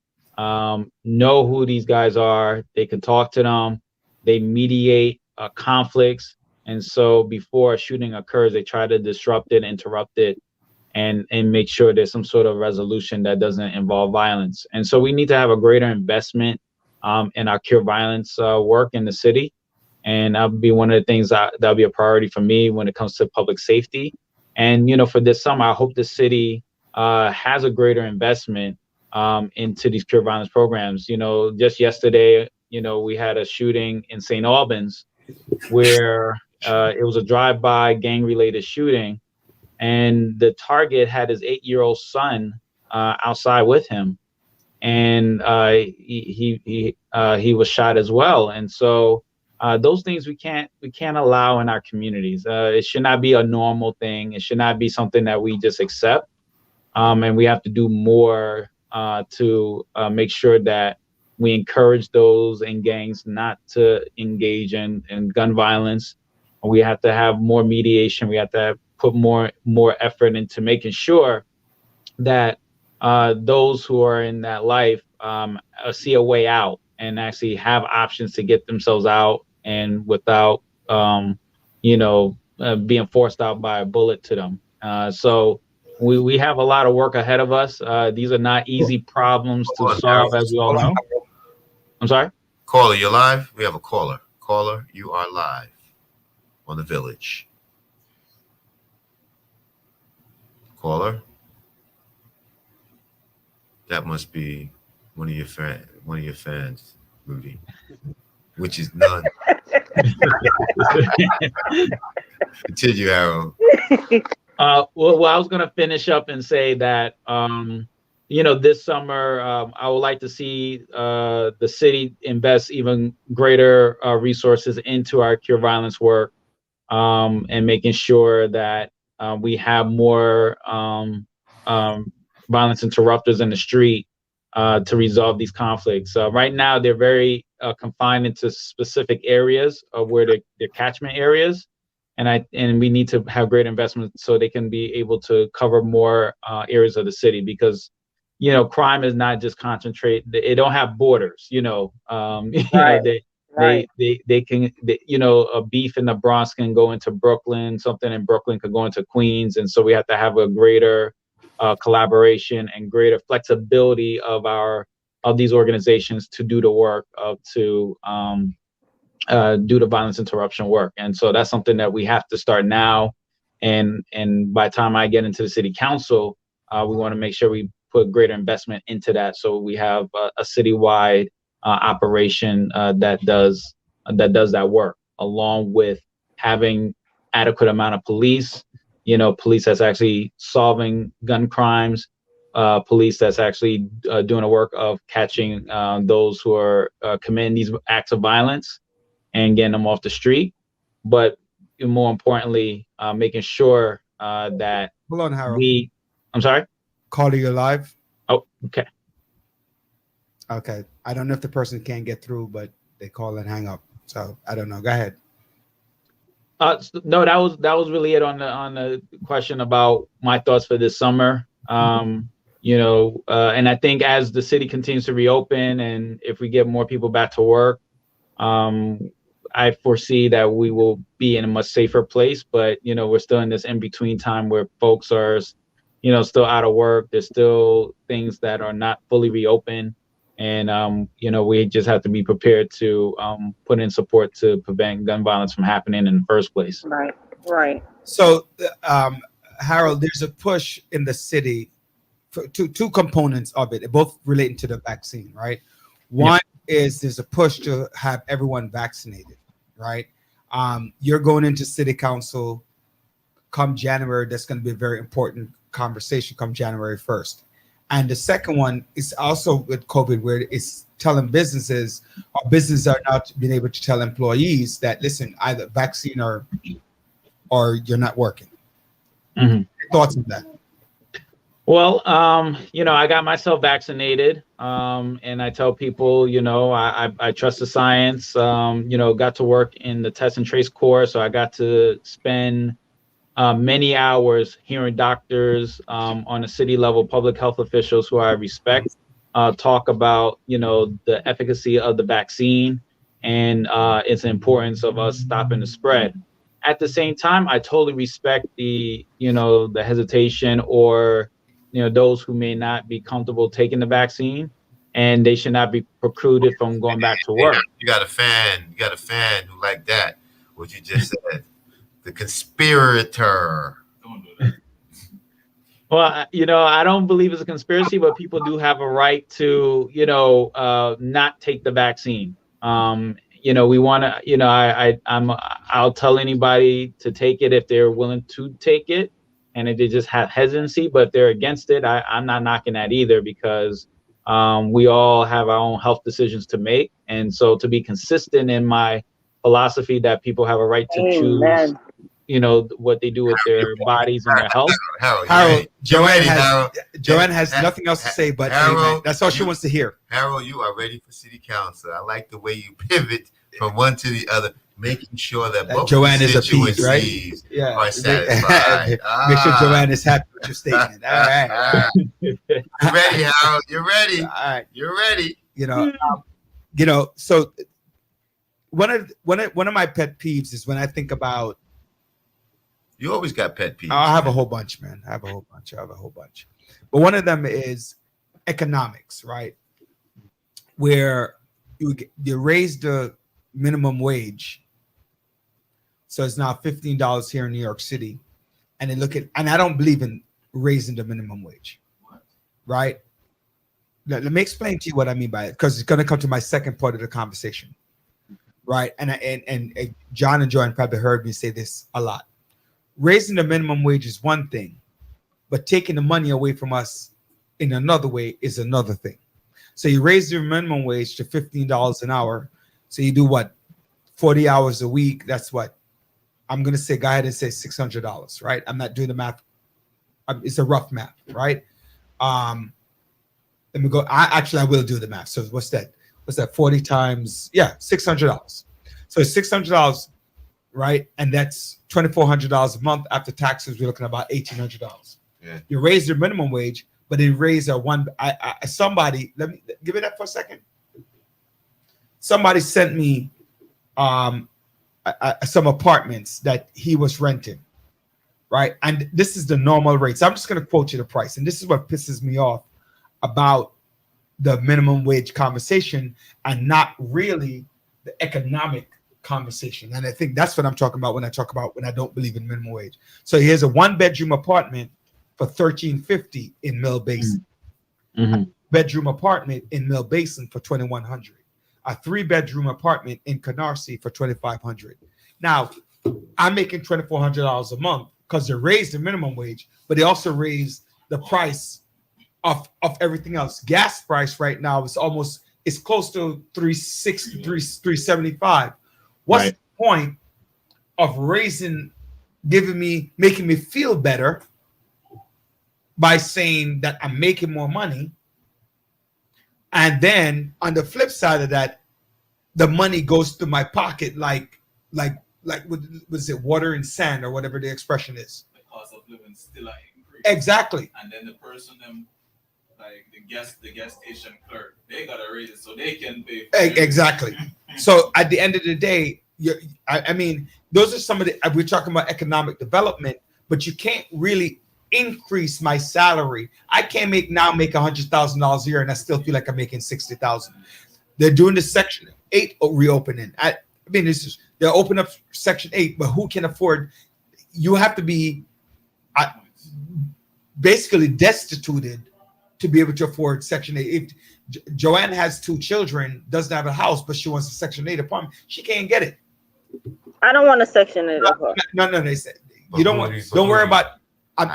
know who these guys are. They can talk to them. They mediate conflicts. And so before a shooting occurs, they try to disrupt it, interrupt it, and make sure there's some sort of resolution that doesn't involve violence. And so we need to have a greater investment in our cure violence work in the city, and that'll be one of the things that'll be a priority for me when it comes to public safety. And for this summer, I hope the city has a greater investment into these cure violence programs. Just yesterday, we had a shooting in St. Albans where it was a drive-by gang-related shooting, and the target had his 8-year-old son outside with him, and he was shot as well. And so those things we can't allow in our communities. It should not be a normal thing. It should not be something that we just accept. And we have to do more to make sure that we encourage those in gangs not to engage in gun violence. We have to have more mediation. We have to put more effort into making sure that those who are in that life see a way out and actually have options to get themselves out, and without being forced out by a bullet to them. So we have a lot of work ahead of us. These are not easy problems to
Hold on,
solve,
Harold.
as we all know. I'm sorry?
Caller, you're live. We have a caller. Caller, you are live on the village. Caller, that must be one of your fans, Rudy, which is none. Continue, Harold.
Well, I was going to finish up and say that, this summer, I would like to see the city invest even greater resources into our cure violence work. and making sure that we have more violence interrupters in the street to resolve these conflicts. Right now, they're very confined into specific areas of where they're catchment areas, and we need to have great investment so they can be able to cover more areas of the city, because crime is not just concentrate. It don't have borders.
Right. Right.
They can, a beef in the Bronx can go into Brooklyn, something in Brooklyn could go into Queens, and so we have to have a greater collaboration and greater flexibility of these organizations to do the work to do the violence interruption work. And so that's something that we have to start now. And by the time I get into the city council, we want to make sure we put greater investment into that, so we have a citywide operation that does that work, along with having adequate amount of police. Police that's actually solving gun crimes, police that's actually doing the work of catching those who are committing these acts of violence and getting them off the street. But more importantly, making sure that
Hold on, Harold.
I'm sorry?
Calling you live.
Oh, okay.
Okay. I don't know if the person can get through, but they call and hang up. So I don't know. Go ahead.
No, that was really it on the question about my thoughts for this summer. And I think as the city continues to reopen, and if we get more people back to work, I foresee that we will be in a much safer place. But we're still in this in between time where folks are, still out of work. There's still things that are not fully reopened. And, we just have to be prepared to put in support to prevent gun violence from happening in the first place.
Right. Right.
So, Harold, there's a push in the city for two components of it, both relating to the vaccine, right? One is there's a push to have everyone vaccinated, right? You're going into city council come January. That's going to be a very important conversation come January 1st. And the second one is also with COVID, where it's telling businesses, or businesses are not being able to tell employees that, listen, either vaccine or you're not working.
Mm-hmm.
Thoughts on that?
Well, I got myself vaccinated, and I tell people, I trust the science. Got to work in the test and trace course, so I got to spend many hours hearing doctors on a city level, public health officials who I respect, talk about the efficacy of the vaccine and its importance of us stopping the spread. At the same time, I totally respect the hesitation or those who may not be comfortable taking the vaccine, and they should not be precluded from going back to work.
You got a fan who like that, what you just said. The conspirator.
Don't do that.
Well, I don't believe it's a conspiracy, but people do have a right to, not take the vaccine. We want to, I'll tell anybody to take it if they're willing to take it, and if they just have hesitancy. But if they're against it, I'm not knocking that either, because we all have our own health decisions to make. And so to be consistent in my philosophy that people have a right to choose what they do with their bodies and their health.
Harold, Joanne has nothing else to say, but Harold, that's all she wants to hear.
Harold, you are ready for city council. I like the way you pivot from one to the other, making sure that both
Joanne is appeased, right?
Yeah, are satisfied.
Make sure Joanne is happy with your statement. All right.
You ready, Harold? You're ready.
All right.
You're ready.
So one of my pet peeves is when I think about.
You always got pet peeves.
I have a whole bunch, man. I have a whole bunch. But one of them is economics, right? Where you raise the minimum wage. So it's now $15 here in New York City. And I don't believe in raising the minimum wage. Right? Let me explain to you what I mean by it, because it's going to come to my second part of the conversation. Right? And John and Joanne probably heard me say this a lot. Raising the minimum wage is one thing, but taking the money away from us in another way is another thing. So you raise your minimum wage to $15 an hour. So you do what? 40 hours a week. That's what? I'm going to say, go ahead and say $600, right? I'm not doing the math. It's a rough math, right? Let me go. I will do the math. So what's that? 40 times? Yeah, $600. So it's $600, right? And that's $2,400 a month after taxes. We're looking at about $1,800.
Yeah.
You raise the minimum wage, but they raise a one. Somebody, let me give it that for a second. Somebody sent me some apartments that he was renting, right? And this is the normal rate. So I'm just going to quote you the price. And this is what pisses me off about the minimum wage conversation and not really the economic conversation. And I think that's what I'm talking about when I don't believe in minimum wage. So here's a 1-bedroom apartment for $1,350 in Mill Basin.
Mm-hmm.
Bedroom apartment in Mill Basin for $2,100. A 3-bedroom apartment in Canarsie for $2,500. Now, I'm making $2,400 a month because they raised the minimum wage, but they also raised the price of everything else. Gas price right now is close to $3.60, $3.75. What's the point of making me feel better by saying that I'm making more money? And then on the flip side of that, the money goes to my pocket like what is it, water and sand or whatever the expression is.
The cost of living still increase.
Exactly.
And then the person them like the gas station clerk, they gotta raise it so they can pay for it.
Exactly. So at the end of the day, I mean, those are some of the, we're talking about economic development, but you can't really increase my salary. I can't make $100,000 a year and I still feel like I'm making $60,000. They're doing the Section 8 reopening. I mean, they'll open up Section 8, but who can afford? You have to be basically destituted to be able to afford Section 8. If Joanne has 2 children, doesn't have a house, but she wants a Section 8 apartment, she can't get it.
I don't want a Section 8 apartment.
No. They said you don't want. Don't worry about.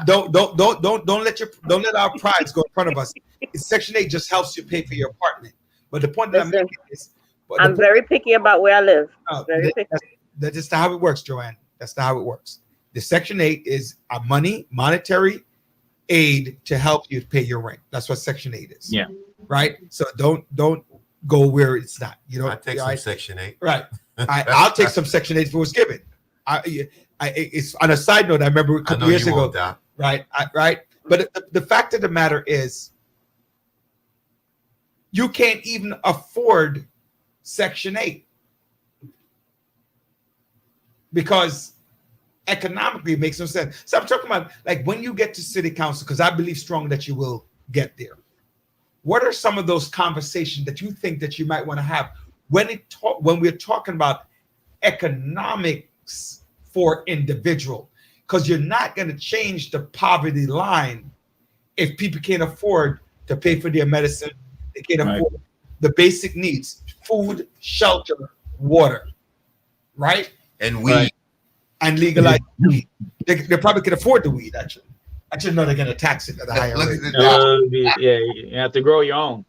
Don't let our prides go in front of us. Section 8 just helps you pay for your apartment. But the point that I'm making is,
I'm very picky about where I live. Very picky.
That's just how it works, Joanne. That's not how it works. The Section 8 is a monetary aid to help you pay your rent. That's what Section 8 is.
Yeah.
Right. So don't go where it's not. You know.
I take some Section 8.
Right. I'll take some Section 8 if it was given. It's on a side note. I remember a couple years ago. Right. But the fact of the matter is, you can't even afford Section 8 because economically it makes no sense. So I'm talking about like when you get to city council, because I believe strongly that you will get there. What are some of those conversations that you think that you might want to have when we're talking about economics for individual? Because you're not going to change the poverty line if people can't afford to pay for their medicine. They can't afford the basic needs: food, shelter, water, right?
And weed.
And legalize weed. They probably can afford the weed, actually. I just know they're going to tax it at a higher rate.
Yeah, you have to grow your own.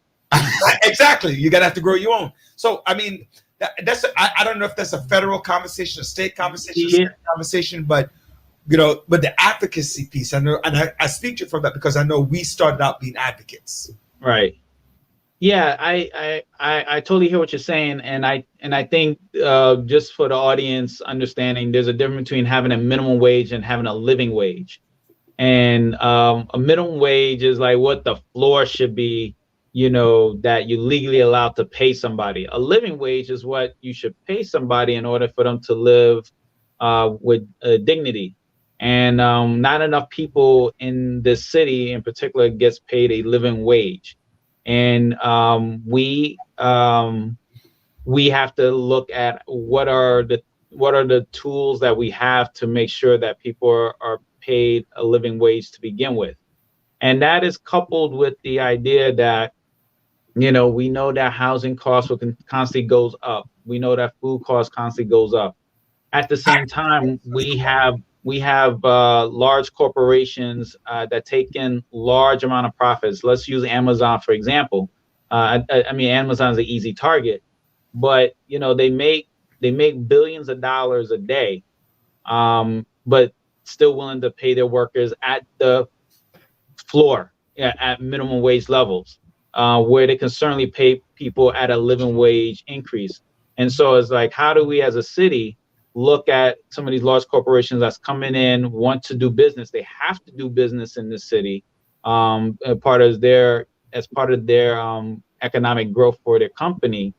Exactly. You're going to have to grow your own. So, I mean, I don't know if that's a federal conversation, a state conversation, but but the advocacy piece, I know, and I speak to you from that because I know we started out being advocates.
Right. Yeah, I totally hear what you're saying, and I think just for the audience understanding, there's a difference between having a minimum wage and having a living wage. And a minimum wage is like what the floor should be, that you're legally allowed to pay somebody. A living wage is what you should pay somebody in order for them to live with dignity. And not enough people in this city in particular gets paid a living wage. And we have to look at what are the tools that we have to make sure that people are paid a living wage to begin with. And that is coupled with the idea that, we know that housing costs will constantly goes up. We know that food costs constantly goes up. At the same time, we have large corporations that take in large amount of profits. Let's use Amazon, for example. I mean, Amazon's an easy target, but they make billions of dollars a day, but still willing to pay their workers at the floor, at minimum wage levels, where they can certainly pay people at a living wage increase. And so it's like, how do we as a city look at some of these large corporations that's coming in, want to do business? They have to do business in this city, as part of their economic growth for their company,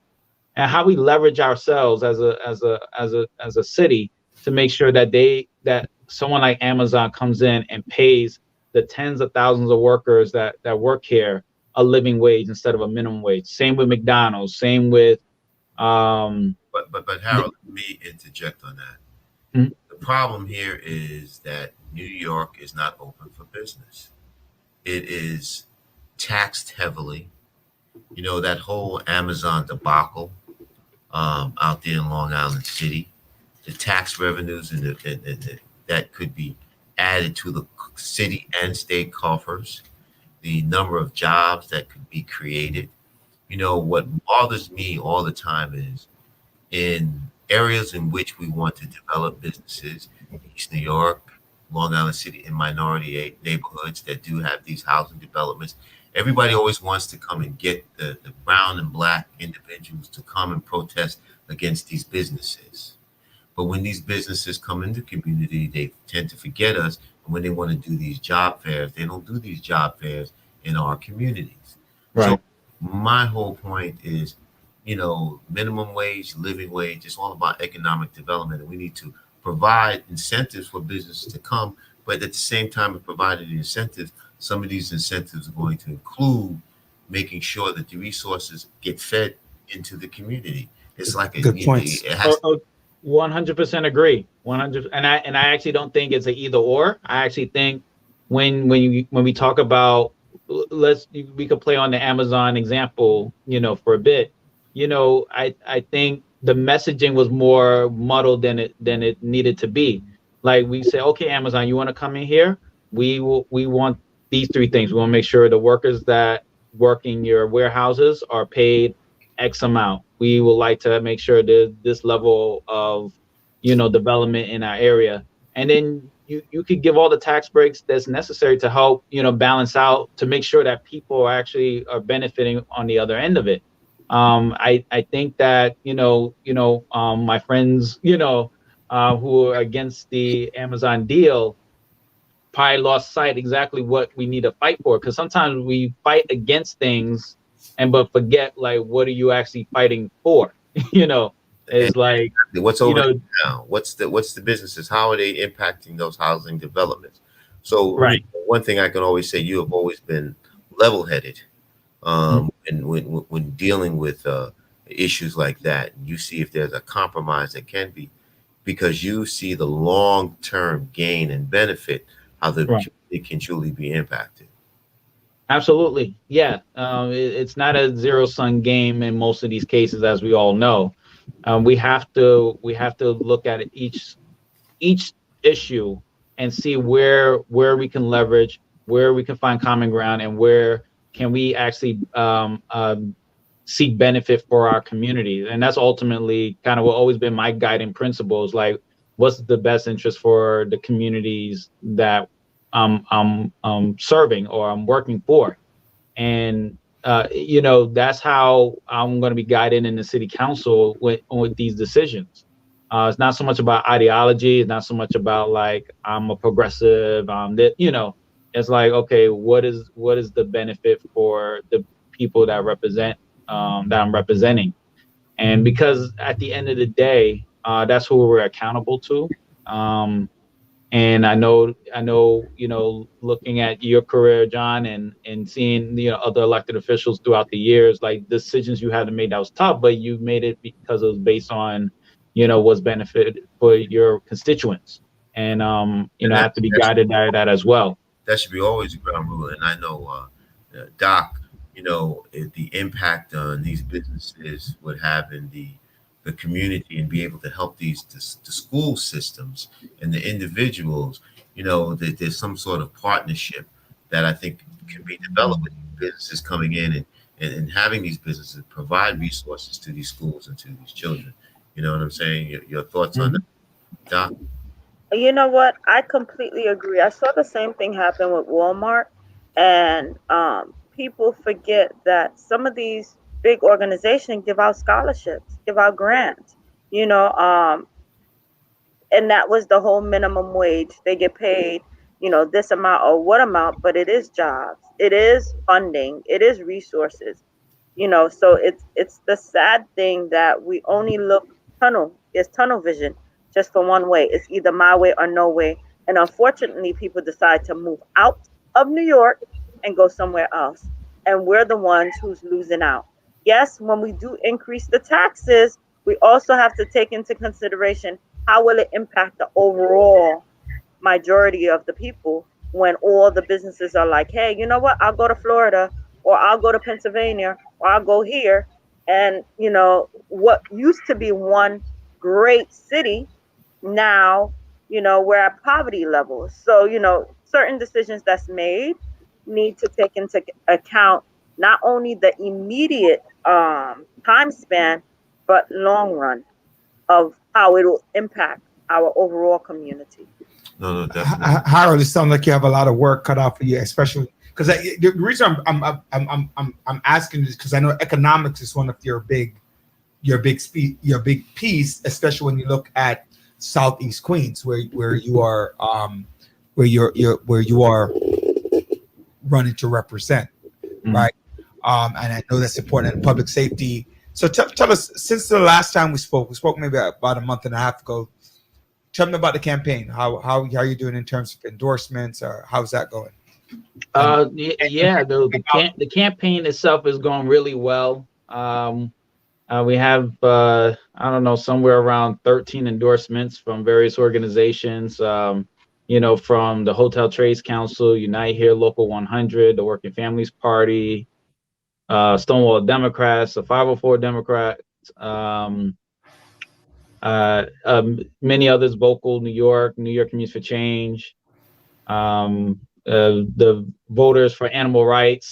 and how we leverage ourselves as a city to make sure that someone like Amazon comes in and pays the tens of thousands of workers that work here a living wage instead of a minimum wage. Same with McDonald's. Same with
But Harold, let me interject on that.
Mhm.
The problem here is that New York is not open for business. It is taxed heavily. You know, that whole Amazon debacle out there in Long Island City, the tax revenues that could be added to the city and state coffers, the number of jobs that could be created. You know, what bothers me all the time is in areas in which we want to develop businesses, East New York, Long Island City, and minority neighborhoods that do have these housing developments. Everybody always wants to come and get the brown and black individuals to come and protest against these businesses. But when these businesses come into the community, they tend to forget us. And when they want to do these job fairs, they don't do these job fairs in our communities.
Right.
So my whole point is, you know, minimum wage, living wage, it's all about economic development. And we need to provide incentives for businesses to come. But at the same time of providing the incentives, some of these incentives are going to include making sure that the resources get fed into the community. It's like
Good points.
it has
100% agree. 100, and I actually don't think it's an either or. I actually think when we talk about, we could play on the Amazon example, for a bit. I think the messaging was more muddled than it needed to be. Like we say, okay, Amazon, you want to come in here? We want these three things. We want to make sure the workers that work in your warehouses are paid X amount. We would like to make sure there's this level of, development in our area. And then you could give all the tax breaks that's necessary to help, balance out, to make sure that people actually are benefiting on the other end of it. I think that, my friends, who are against the Amazon deal probably lost sight exactly what we need to fight for. Because sometimes we fight against things but forget, like, what are you actually fighting for? It's like,
what's over there now? What's the businesses? How are they impacting those housing developments? So
right.
One thing I can always say, you have always been level-headed, and when dealing with issues like that, you see if there's a compromise that can be, because you see the long-term gain and benefit, how the community can truly be impacted.
Absolutely. Yeah. It's not a zero-sum game in most of these cases, as we all know. We have to look at each issue and see where we can leverage, where we can find common ground, and where can we actually seek benefit for our community. And that's ultimately kind of what always been my guiding principles. Like, what's the best interest for the communities that I'm serving or I'm working for. And that's how I'm going to be guided in the city council with these decisions. It's not so much about ideology. It's not so much about, like, I'm a progressive. It's like, okay, what is the benefit for the people that I'm representing? And because at the end of the day, that's who we're accountable to. And I know, looking at your career, John, and seeing other elected officials throughout the years, like, decisions you had to make that was tough, but you made it because it was based on, what's benefit for your constituents, and I have to be guided by that as well.
That should be always a ground rule. And I know, Doc, if the impact on these businesses would have in the community and be able to help the school systems and the individuals, that there's some sort of partnership that I think can be developed with businesses coming in and having these businesses provide resources to these schools and to these children. You know what I'm saying? Your thoughts on that, Doc?
You know what? I completely agree. I saw the same thing happen with Walmart, and people forget that some of these big organizations give out scholarships, give out grants. You know, and that was the whole minimum wage. They get paid, this amount or what amount, but it is jobs, it is funding, it is resources. So it's the sad thing that we only look tunnel vision, just for one way. It's either my way or no way. And unfortunately, people decide to move out of New York and go somewhere else, and we're the ones who's losing out. Yes, when we do increase the taxes, we also have to take into consideration how will it impact the overall majority of the people, when all the businesses are like, hey, you know what, I'll go to Florida, or I'll go to Pennsylvania, or I'll go here. And what used to be one great city, now we're at poverty levels. So certain decisions that's made need to take into account not only the immediate time span, but long run of how it will impact our overall community.
No, definitely.
Harold, it sounds like you have a lot of work cut out for you, especially because the reason I'm asking is because I know economics is one of your big piece, especially when you look at Southeast Queens, where you are where you are running to represent, right? And I know that's important in public safety. So tell us, since the last time we spoke maybe about a month and a half ago. Tell me about the campaign. How are you doing in terms of endorsements, or how's that going?
The campaign itself is going really well. We have I don't know, somewhere around 13 endorsements from various organizations. From the Hotel Trades Council, Unite Here, Local 100, the Working Families Party, Stonewall Democrats, the 504 Democrats. Many others, Vocal New York Communities for Change, the Voters for Animal Rights.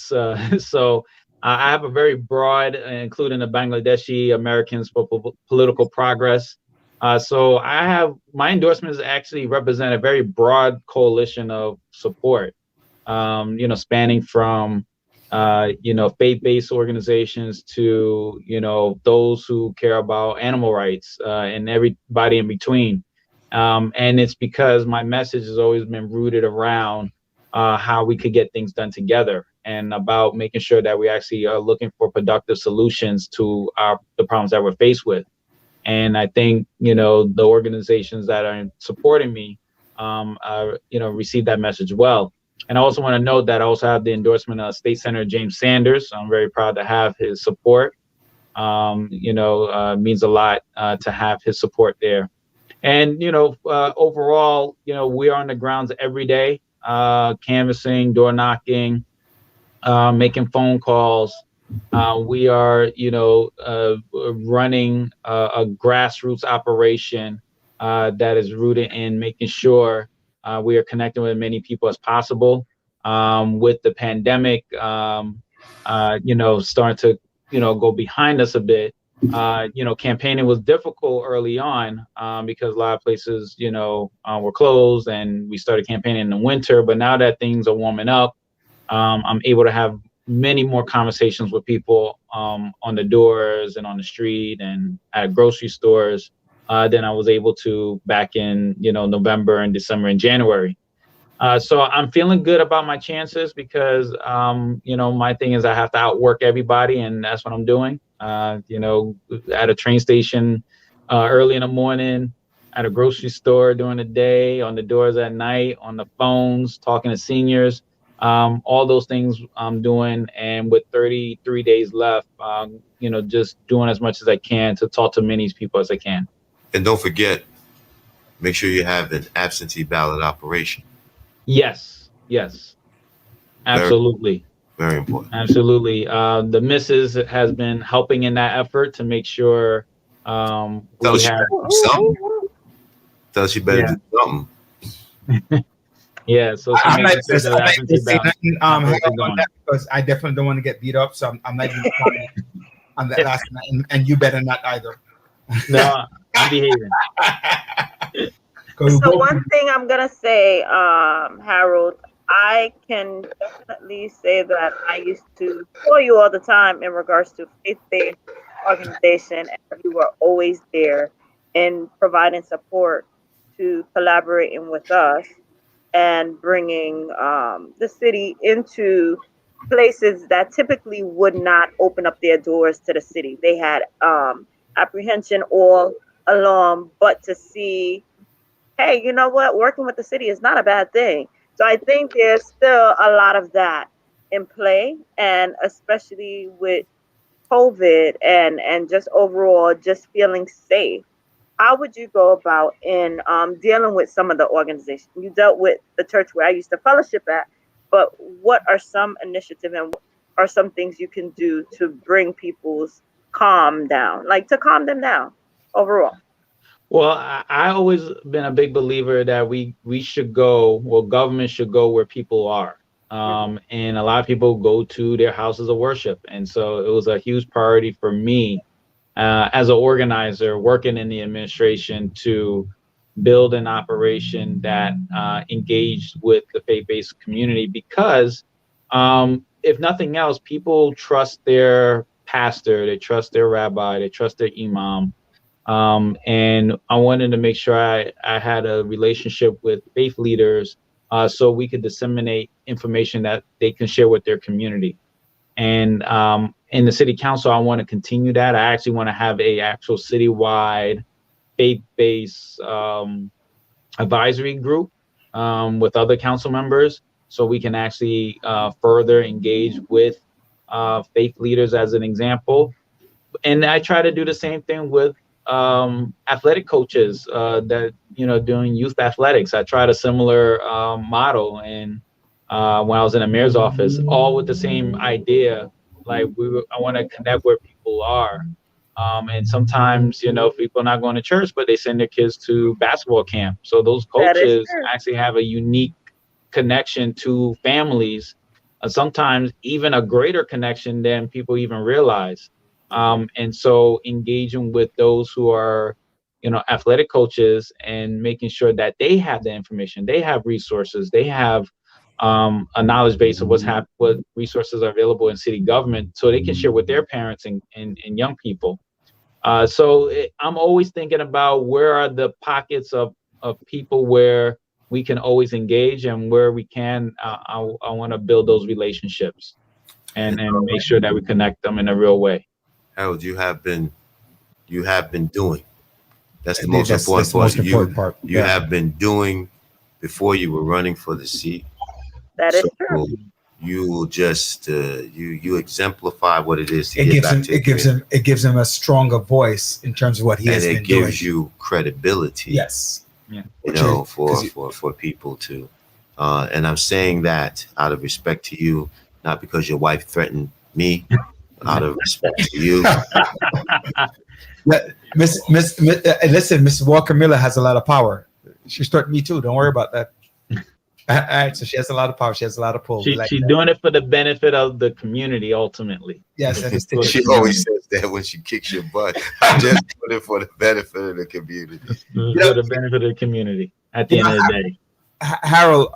So I have a very broad, including the Bangladeshi Americans for Political Progress. So I have my endorsements actually represent a very broad coalition of support, spanning from faith-based organizations to, those who care about animal rights, and everybody in between. And it's because my message has always been rooted around how we could get things done together, and about making sure that we actually are looking for productive solutions to the problems that we're faced with. And I think, the organizations that are supporting me, receive that message well. And I also want to note that I also have the endorsement of State Senator James Sanders. I'm very proud to have his support. Means a lot to have his support there. And, overall, we are on the grounds every day, canvassing, door knocking, making phone calls. We are, running a grassroots operation that is rooted in making sure we are connecting with as many people as possible. With the pandemic, starting to, go behind us a bit. Campaigning was difficult early on because a lot of places, were closed, and we started campaigning in the winter. But now that things are warming up, I'm able to have many more conversations with people on the doors and on the street and at grocery stores than I was able to back in, November and December and January. So I'm feeling good about my chances because, my thing is I have to outwork everybody, and that's what I'm doing. At a train station early in the morning, at a grocery store during the day, on the doors at night, on the phones, talking to seniors. All those things I'm doing, and with 33 days left, just doing as much as I can to talk to many people as I can.
And don't forget, make sure you have an absentee ballot operation.
Yes, absolutely.
Very important.
Absolutely. The missus has been helping in that effort to make sure we have
something. Tell us you better do something.
Yeah, so
I'm not
sure that absentee ballot
on that because I definitely don't want to get beat up. So I'm not even on that last night, and you better not either.
No, I'm behaving.
So one thing I'm gonna say, Harold, I can definitely say that I used to call you all the time in regards to faith-based organization, and you were always there in providing support to collaborating with us and bringing the city into places that typically would not open up their doors to the city. They had apprehension all along, but to see, hey, you know what? Working with the city is not a bad thing. So I think there's still a lot of that in play, and especially with COVID and just overall just feeling safe. How would you go about in dealing with some of the organizations? You dealt with the church where I used to fellowship at, but what are some initiatives and what are some things you can do to bring people's calm down, like to calm them down overall?
Well, I always been a big believer that we should go, well, government should go where people are. And a lot of people go to their houses of worship. And so it was a huge priority for me as an organizer working in the administration to build an operation that engaged with the faith-based community because if nothing else, people trust their pastor, they trust their rabbi, they trust their imam. And I wanted to make sure I had a relationship with faith leaders so we could disseminate information that they can share with their community. And in the city council, I want to continue that. I actually want to have a actual citywide faith-based advisory group with other council members so we can actually further engage with faith leaders as an example. And I try to do the same thing with athletic coaches that doing youth athletics. I tried a similar model and when I was in the mayor's office, all with the same idea. Like I want to connect where people are. And sometimes, people are not going to church, but they send their kids to basketball camp. So those
That is
coaches
true.
actually have a unique connection to families, sometimes even a greater connection than people even realize. And so engaging with those who are, athletic coaches and making sure that they have the information, they have resources, they have a knowledge base of what resources are available in city government so they can share with their parents and young people. I'm always thinking about where are the pockets of people where we can always engage and where we can, I want to build those relationships and make sure that we connect them in a real way.
Harold, you have been doing. That's the
Yeah,
most
that's
important
the
part.
most important part.
You
Yeah.
have been doing before you were running for the seat.
That is
So
true.
you will just you exemplify what it is to
It
get
gives
back
him
to the community.
it gives him a stronger voice in terms of what he
And
has
it
been doing.
gives you credibility.
Yes.
Yeah.
For people to and I'm saying that out of respect to you, not because your wife threatened me, out of respect to you.
Listen, Miss Walker Miller has a lot of power. She's threatened me too. Don't worry about that. All right, so she has a lot of power. She has a lot of pull. We like
She's
that.
doing it for the benefit of the community ultimately.
Yes, and it's
She always says that when she kicks your butt. I just put it for the benefit of the community.
For the benefit of the community at the end of the day.
Harold,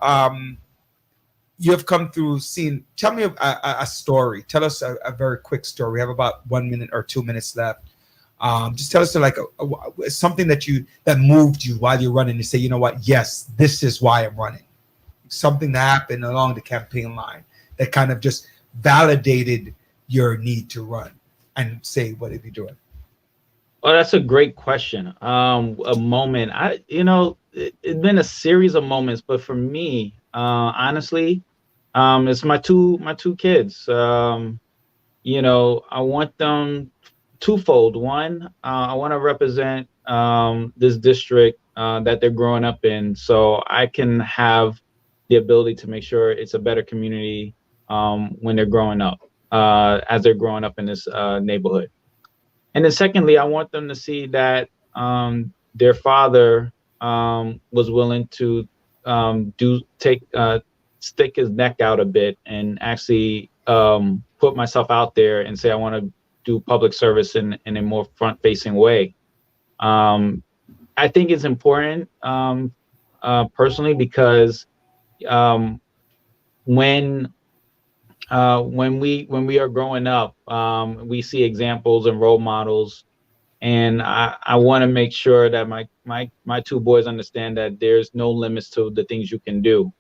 you have come through seeing. Tell me a story. Tell us a very quick story. We have about 1 minute or 2 minutes left. Just tell us like something that moved you while you're running. You say, you know what? Yes, this is why I'm running. Something that happened along the campaign line that kind of just validated your need to run and say, what are you doing?
Well, that's a great question. A moment, it's been a series of moments, but for me, honestly, it's my two kids. I want them twofold. One, I want to represent this district that they're growing up in, so I can have the ability to make sure it's a better community when they're growing up, as they're growing up in this neighborhood. And then secondly, I want them to see that their father was willing to stick his neck out a bit and actually put myself out there and say, I want to do public service in a more front-facing way. I think it's important personally because um, when we are growing up, we see examples and role models, and I want to make sure that my two boys understand that there's no limits to the things you can do.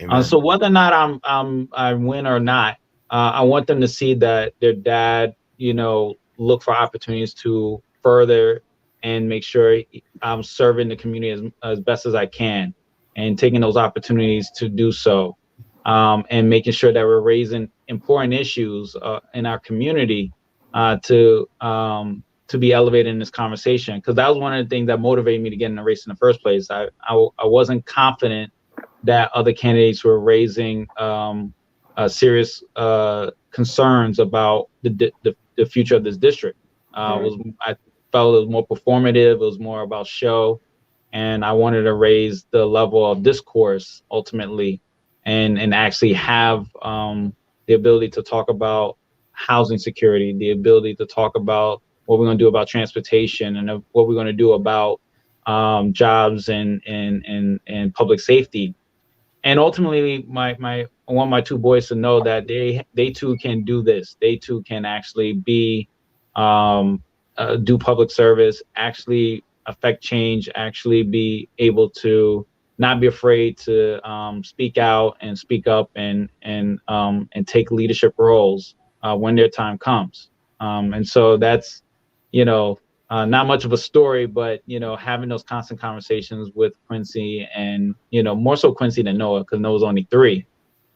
Amen.
So whether or not I win or not, I want them to see that their dad, look for opportunities to further and make sure I'm serving the community as best as I can, and taking those opportunities to do so, and making sure that we're raising important issues in our community to be elevated in this conversation. Because that was one of the things that motivated me to get in the race in the first place. I wasn't confident that other candidates were raising serious concerns about the future of this district. I felt it was more performative. It was more about show, and I wanted to raise the level of discourse ultimately, and actually have the ability to talk about housing security, the ability to talk about what we're going to do about transportation, and what we're going to do about jobs and public safety. And ultimately, I want my two boys to know that they too can do this. They too can actually be do public service, actually affect change, actually be able to not be afraid to speak out and speak up and take leadership roles when their time comes. And so that's, not much of a story, but having those constant conversations with Quincy, and more so Quincy than Noah, because Noah's only 3.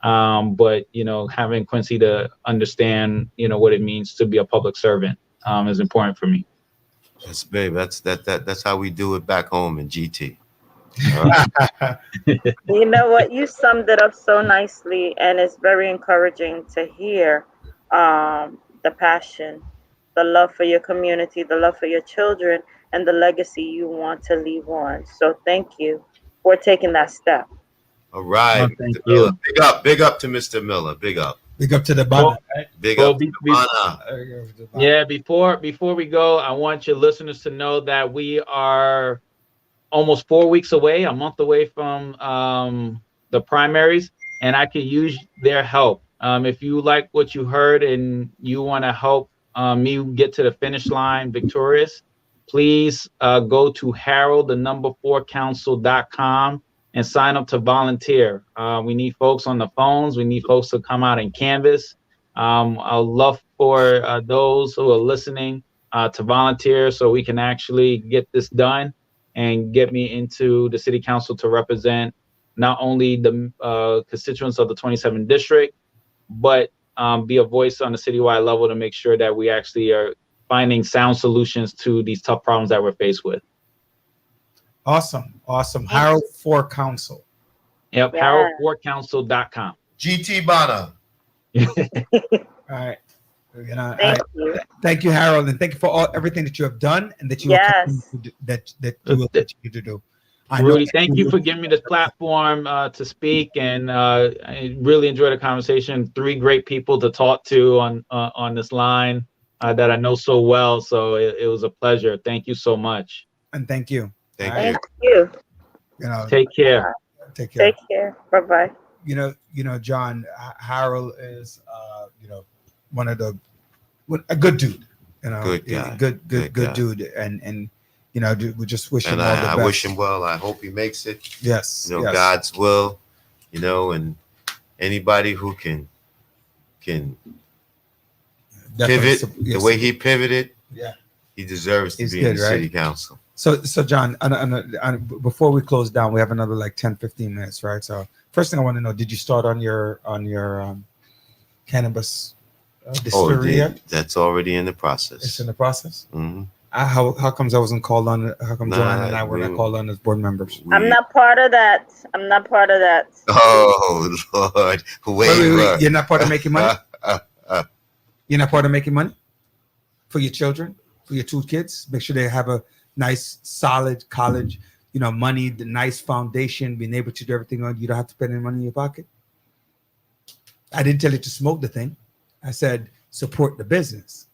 But having Quincy to understand what it means to be a public servant is important for me.
Yes, babe. That's how we do it back home in GT. All right.
You know what? You summed it up so nicely, and it's very encouraging to hear the passion, the love for your community, the love for your children, and the legacy you want to leave on. So thank you for taking that step.
All right,
Oh, thank
Mr.
you.
Miller. Big up to Mr. Miller. Big up.
Big up to the banner. Right?
Big
Well,
up to Mana.
Yeah, before we go, I want your listeners to know that we are almost 4 weeks away, a month away from the primaries, and I could use their help. If you like what you heard and you want to help me get to the finish line victorious, please go to harold4council.com and sign up to volunteer. We need folks on the phones. We need folks to come out and canvass. I'd love for those who are listening to volunteer so we can actually get this done and get me into the city council to represent not only the constituents of the 27th district, but be a voice on the citywide level to make sure that we actually are finding sound solutions to these tough problems that we're faced with.
Awesome. Harold for Council.
Yep,
Yeah.
harold4council.com.
GT Mana.
All right.
Thank you.
Thank you, Harold, and thank you for everything that you have done and that you will continue to do, that you will continue to do.
Rudy, thank you for giving me this platform to speak, and I really enjoyed the conversation. 3 great people to talk to on this line that I know so well, so it was a pleasure. Thank you so much.
And thank you.
Thank you.
Take care.
Take care.
Take care. Bye-bye.
John, Harold is one of a good dude.
Good guy.
Good
guy.
dude, and we just wish him
And
all the best.
I wish him well. I hope he makes it.
Yes. Yes.
God's will. And anybody who can
Definitely
pivot the way he pivoted.
Yeah.
He deserves to
He's
be
good,
in the
right?
city council.
So John, before we close down, we have another like 10-15 minutes, right? So first thing I want to know, did you start on your cannabis distillery yet?
That's already in the process.
It's in the process.
Mm-hmm.
How comes I wasn't called on? How come Joanne and I were not called on as board members?
I'm not part of that.
Oh Lord,
wait. You're not part of making money. You're not part of making money for your children, for your 2 kids. Make sure they have a nice, solid college. Money, the nice foundation, being able to do everything on. You don't have to spend any money in your pocket. I didn't tell you to smoke the thing. I said support the business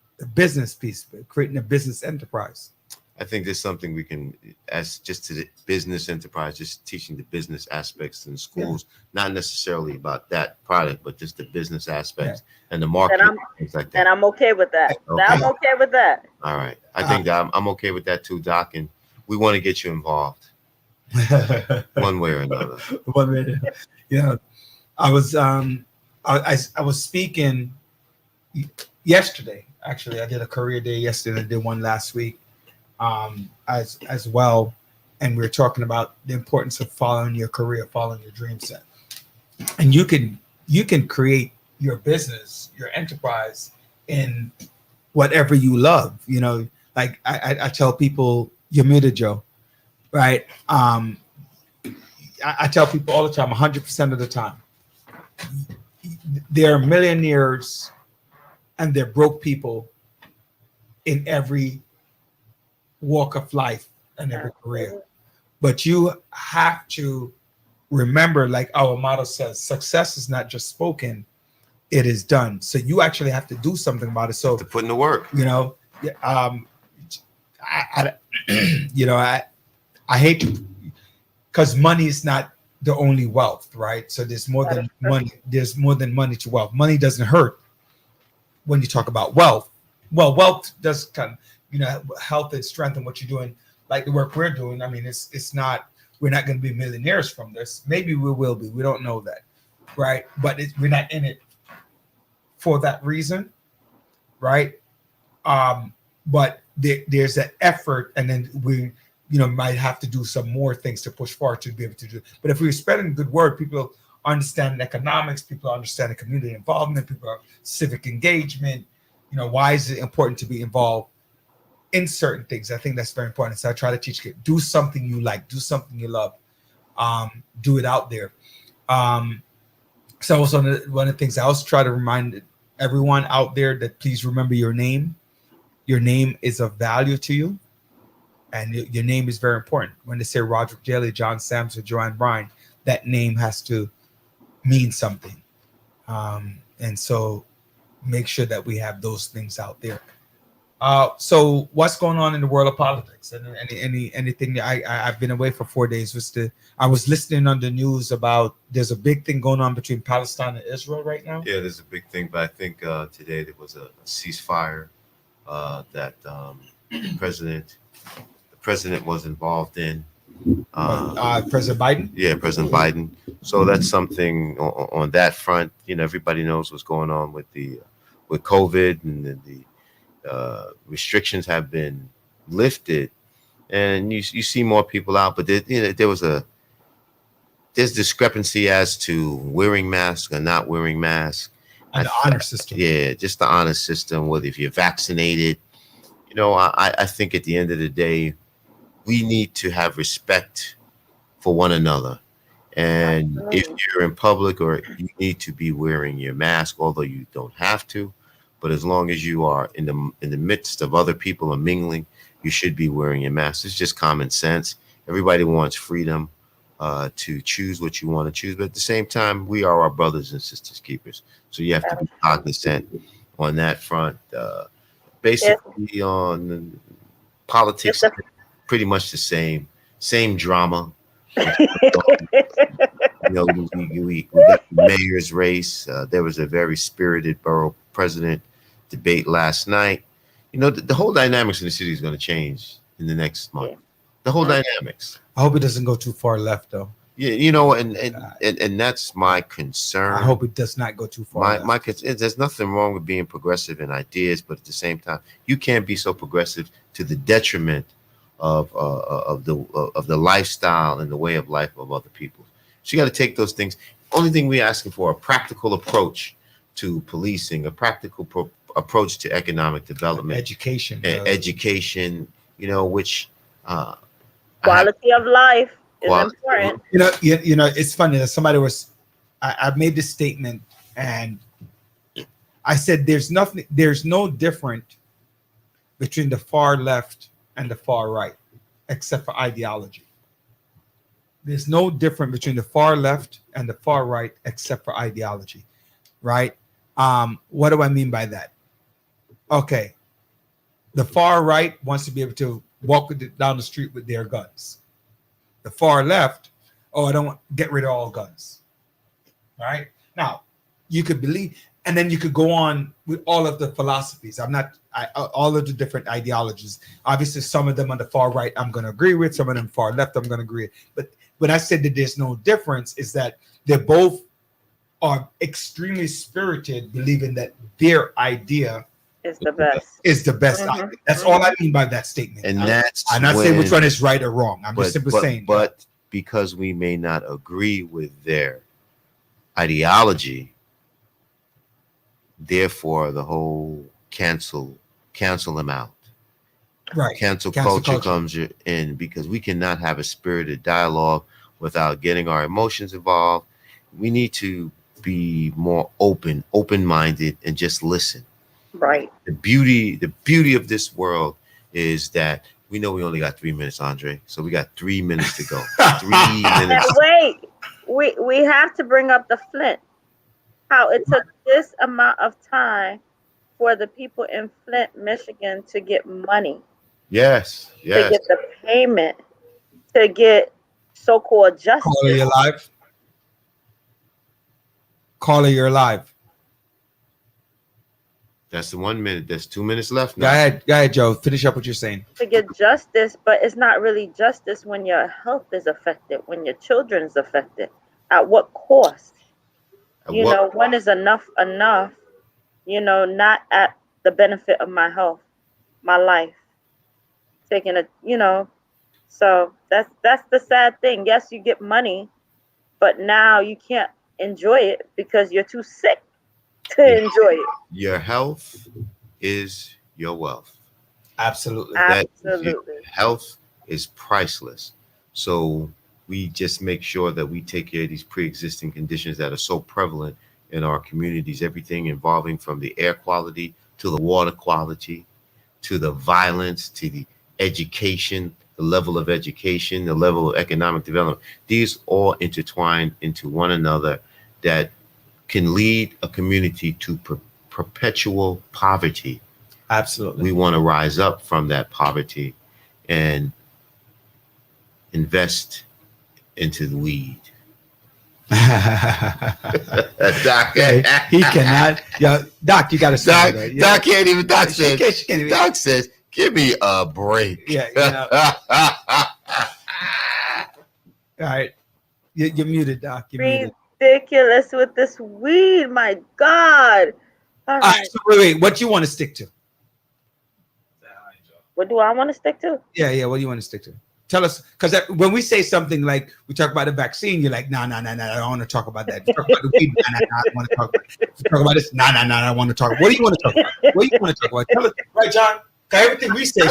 piece, creating a business enterprise.
I think there's something we can, as just to the business enterprise, just teaching the business aspects in schools, not necessarily about that product, but just the business aspects and the market,
And I'm
things like
and
that.
I'm okay with that.
Okay.
I'm okay with that.
All right. I think that I'm okay with that too, Doc. And we want to get you involved one way or another.
1 minute. Yeah, I was I was speaking yesterday. Actually, I did a career day yesterday. I did one last week, as well, and we were talking about the importance of following your career, following your dream set, and you can create your business, your enterprise in whatever you love. You know, like I tell people, you're muted, Joe, right? I tell people all the time, 100% of the time, there are millionaires and they're broke people in every walk of life and every career. But you have to remember, like our motto says, success is not just spoken, it is done. So you actually have to do something about it. So
To put in the work.
you know, I you know, I hate to, because money is not the only wealth, right? So there's more than money. There's more than money to wealth. Money doesn't hurt when you talk about wealth. Well, wealth does kind of, you know, health and strength and what you're doing, like the work we're doing. I mean, it's not, we're not going to be millionaires from this. Maybe we will be. We don't know that, right? But we're not in it for that reason, right? But there's an effort, and then we, you know, might have to do some more things to push forward to be able to do. But if we're spreading good word, people understand economics, people understand community involvement, people are civic engagement. You know, why is it important to be involved in certain things? I think that's very important. So I try to teach kids, do something you like, do something you love, do it out there. So also one of the things I also try to remind everyone out there that please remember your name. Your name is of value to you, and your name is very important. When they say Roderick Jelly, John Sampson, Joanne Bryan, that name has to mean something. And so make sure that we have those things out there. So what's going on in the world of politics? And anything? I've been away for 4 days. I was listening on the news about there's a big thing going on between Palestine and Israel right now.
Yeah, there's a big thing, but I think today there was a ceasefire that the president was involved in.
President Biden.
Yeah, President Biden. So that's something on that front. You know, everybody knows what's going on with COVID, and the restrictions have been lifted, and you see more people out. But there's discrepancy as to wearing masks or not wearing masks.
And the honor system.
Yeah, just the honor system. Whether if you're vaccinated, you know, I think at the end of the day, we need to have respect for one another. And if you're in public, or you need to be wearing your mask, although you don't have to, but as long as you are in the midst of other people and mingling, you should be wearing your mask. It's just common sense. Everybody wants freedom to choose what you want to choose, but at the same time, we are our brothers and sisters keepers. So you have to be cognizant on that front. Basically, on politics, pretty much the same drama. You know, we got the mayor's race. There was a very spirited borough president debate last night. You know, the whole dynamics in the city is going to change in the next month. The whole dynamics.
I hope it doesn't go too far left, though.
Yeah, you know, and that's my concern.
I hope it does not go too far.
My concern. There's nothing wrong with being progressive in ideas, but at the same time, you can't be so progressive to the detriment of the lifestyle and the way of life of other people. So you got to take those things. Only thing we're asking for a practical approach to policing, a practical approach to economic development,
education,
education. You know, which
quality of life is important.
You know, it's funny that somebody was. I made this statement, and I said, "There's no different between the far left and the far right, except for ideology. There's no difference between the far left and the far right, except for ideology, right? What do I mean by that? Okay, the far right wants to be able to walking down the street with their guns. The far left, oh, I don't want get rid of all guns. All right. Now, you could believe, and then you could go on with all of the philosophies. All of the different ideologies. Obviously, some of them on the far right, I'm going to agree with. Some of them far left, I'm going to agree with. But when I said that there's no difference, is that they both are extremely spirited, believing that their idea
It's the best.
is the best
Mhm.
idea. That's all I mean by that statement.
And that's
I'm not saying which one is right or wrong. I'm just simply saying.
But because we may not agree with their ideology, therefore the whole cancel them out.
Right.
Cancel
Cancel
culture
culture.
comes in because we cannot have a spirited dialogue without getting our emotions involved. We need to be more open-minded, and just listen.
Right.
The beauty of this world is that we know we only got 3 minutes, Andre. So we got 3 minutes to go. 3
And
minutes.
wait, we have to bring up the Flint. How it took this amount of time for the people in Flint, Michigan, to get money,
Yes.
to get the payment, to get so-called justice.
Caller, you're live. Caller, you're live.
That's the 1 minute. There's 2 minutes left
Go
now.
ahead, Joe. Finish up what you're saying.
To get justice, but it's not really justice when your health is affected, when your children's affected. At what cost? You know, when is enough? You know, not at the benefit of my health, my life. Taking a, you know, so that's the sad thing. Yes, you get money, but now you can't enjoy it because you're too sick to enjoy it.
Your health is your wealth.
Absolutely.
Absolutely.
Health is priceless. So we just make sure that we take care of these pre-existing conditions that are so prevalent in our communities, everything involving from the air quality to the water quality, to the violence, to the education, the level of education, the level of economic development. These all intertwine into one another that can lead a community to perpetual poverty.
Absolutely.
We want to rise up from that poverty and invest into the weed. Doc,
he cannot. Yo, Doc, you got to stop.
Doc can't even. Doc
She
says.
can't even.
Doc says, "Give me a break."
Yeah. You know. All right. You're muted, Doc. You're muted.
Ridiculous with this weed. My God. All
All
right.
right. So wait. What do you want to stick to?
What do I want to stick to?
Yeah. What do you want to stick to? Tell us, because when we say something like we talk about the vaccine, you're like, nah, I don't want to talk about that. You talk about the weed, nah, I don't want to talk about it. You talk about this, nah, I don't want to talk about. What do you want to talk about? What do you want to talk about? Tell us, right, John? 'Cause everything we say,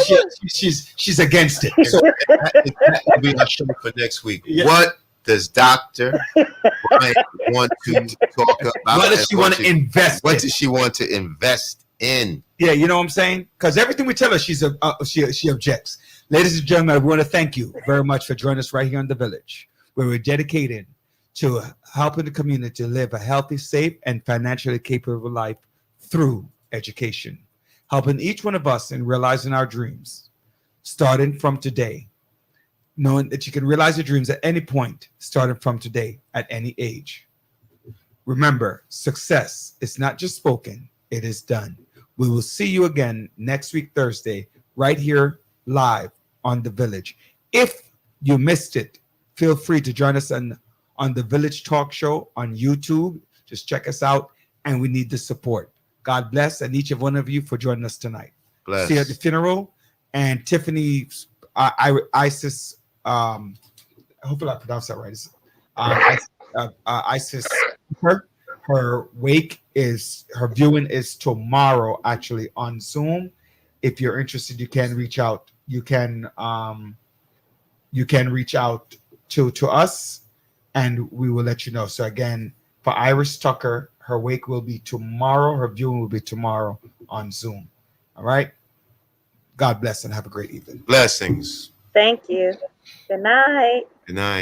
she's against it. So
that will be our show for next week.
Yeah.
What does Dr. Bryant want to talk about?
what does she want to invest?
What
in?
does she want to invest in?
Yeah, you know what I'm saying? Because everything we tell her, she objects. Ladies and gentlemen, we want to thank you very much for joining us right here in the village, where we're dedicated to helping the community live a healthy, safe, and financially capable life through education, helping each one of us in realizing our dreams, starting from today, knowing that you can realize your dreams at any point, starting from today, at any age. Remember, success is not just spoken, it is done. We will see you again next week, Thursday, right here live on The Village. If you missed it, feel free to join us on The Village Talk Show on YouTube. Just check us out, and we need the support. God bless, and each of one of you for joining us tonight.
Bless.
See you at the funeral. And Tiffany Isis, hopefully I pronounced that right. Isis, her wake is, her viewing is tomorrow, actually, on Zoom. If you're interested, you can reach out. You can reach out to us, and we will let you know. So again, for Iris Tucker, her wake will be tomorrow. Her viewing will be tomorrow on Zoom. All right. God bless and have a great evening.
Blessings.
Thank you. Good night.
Good night.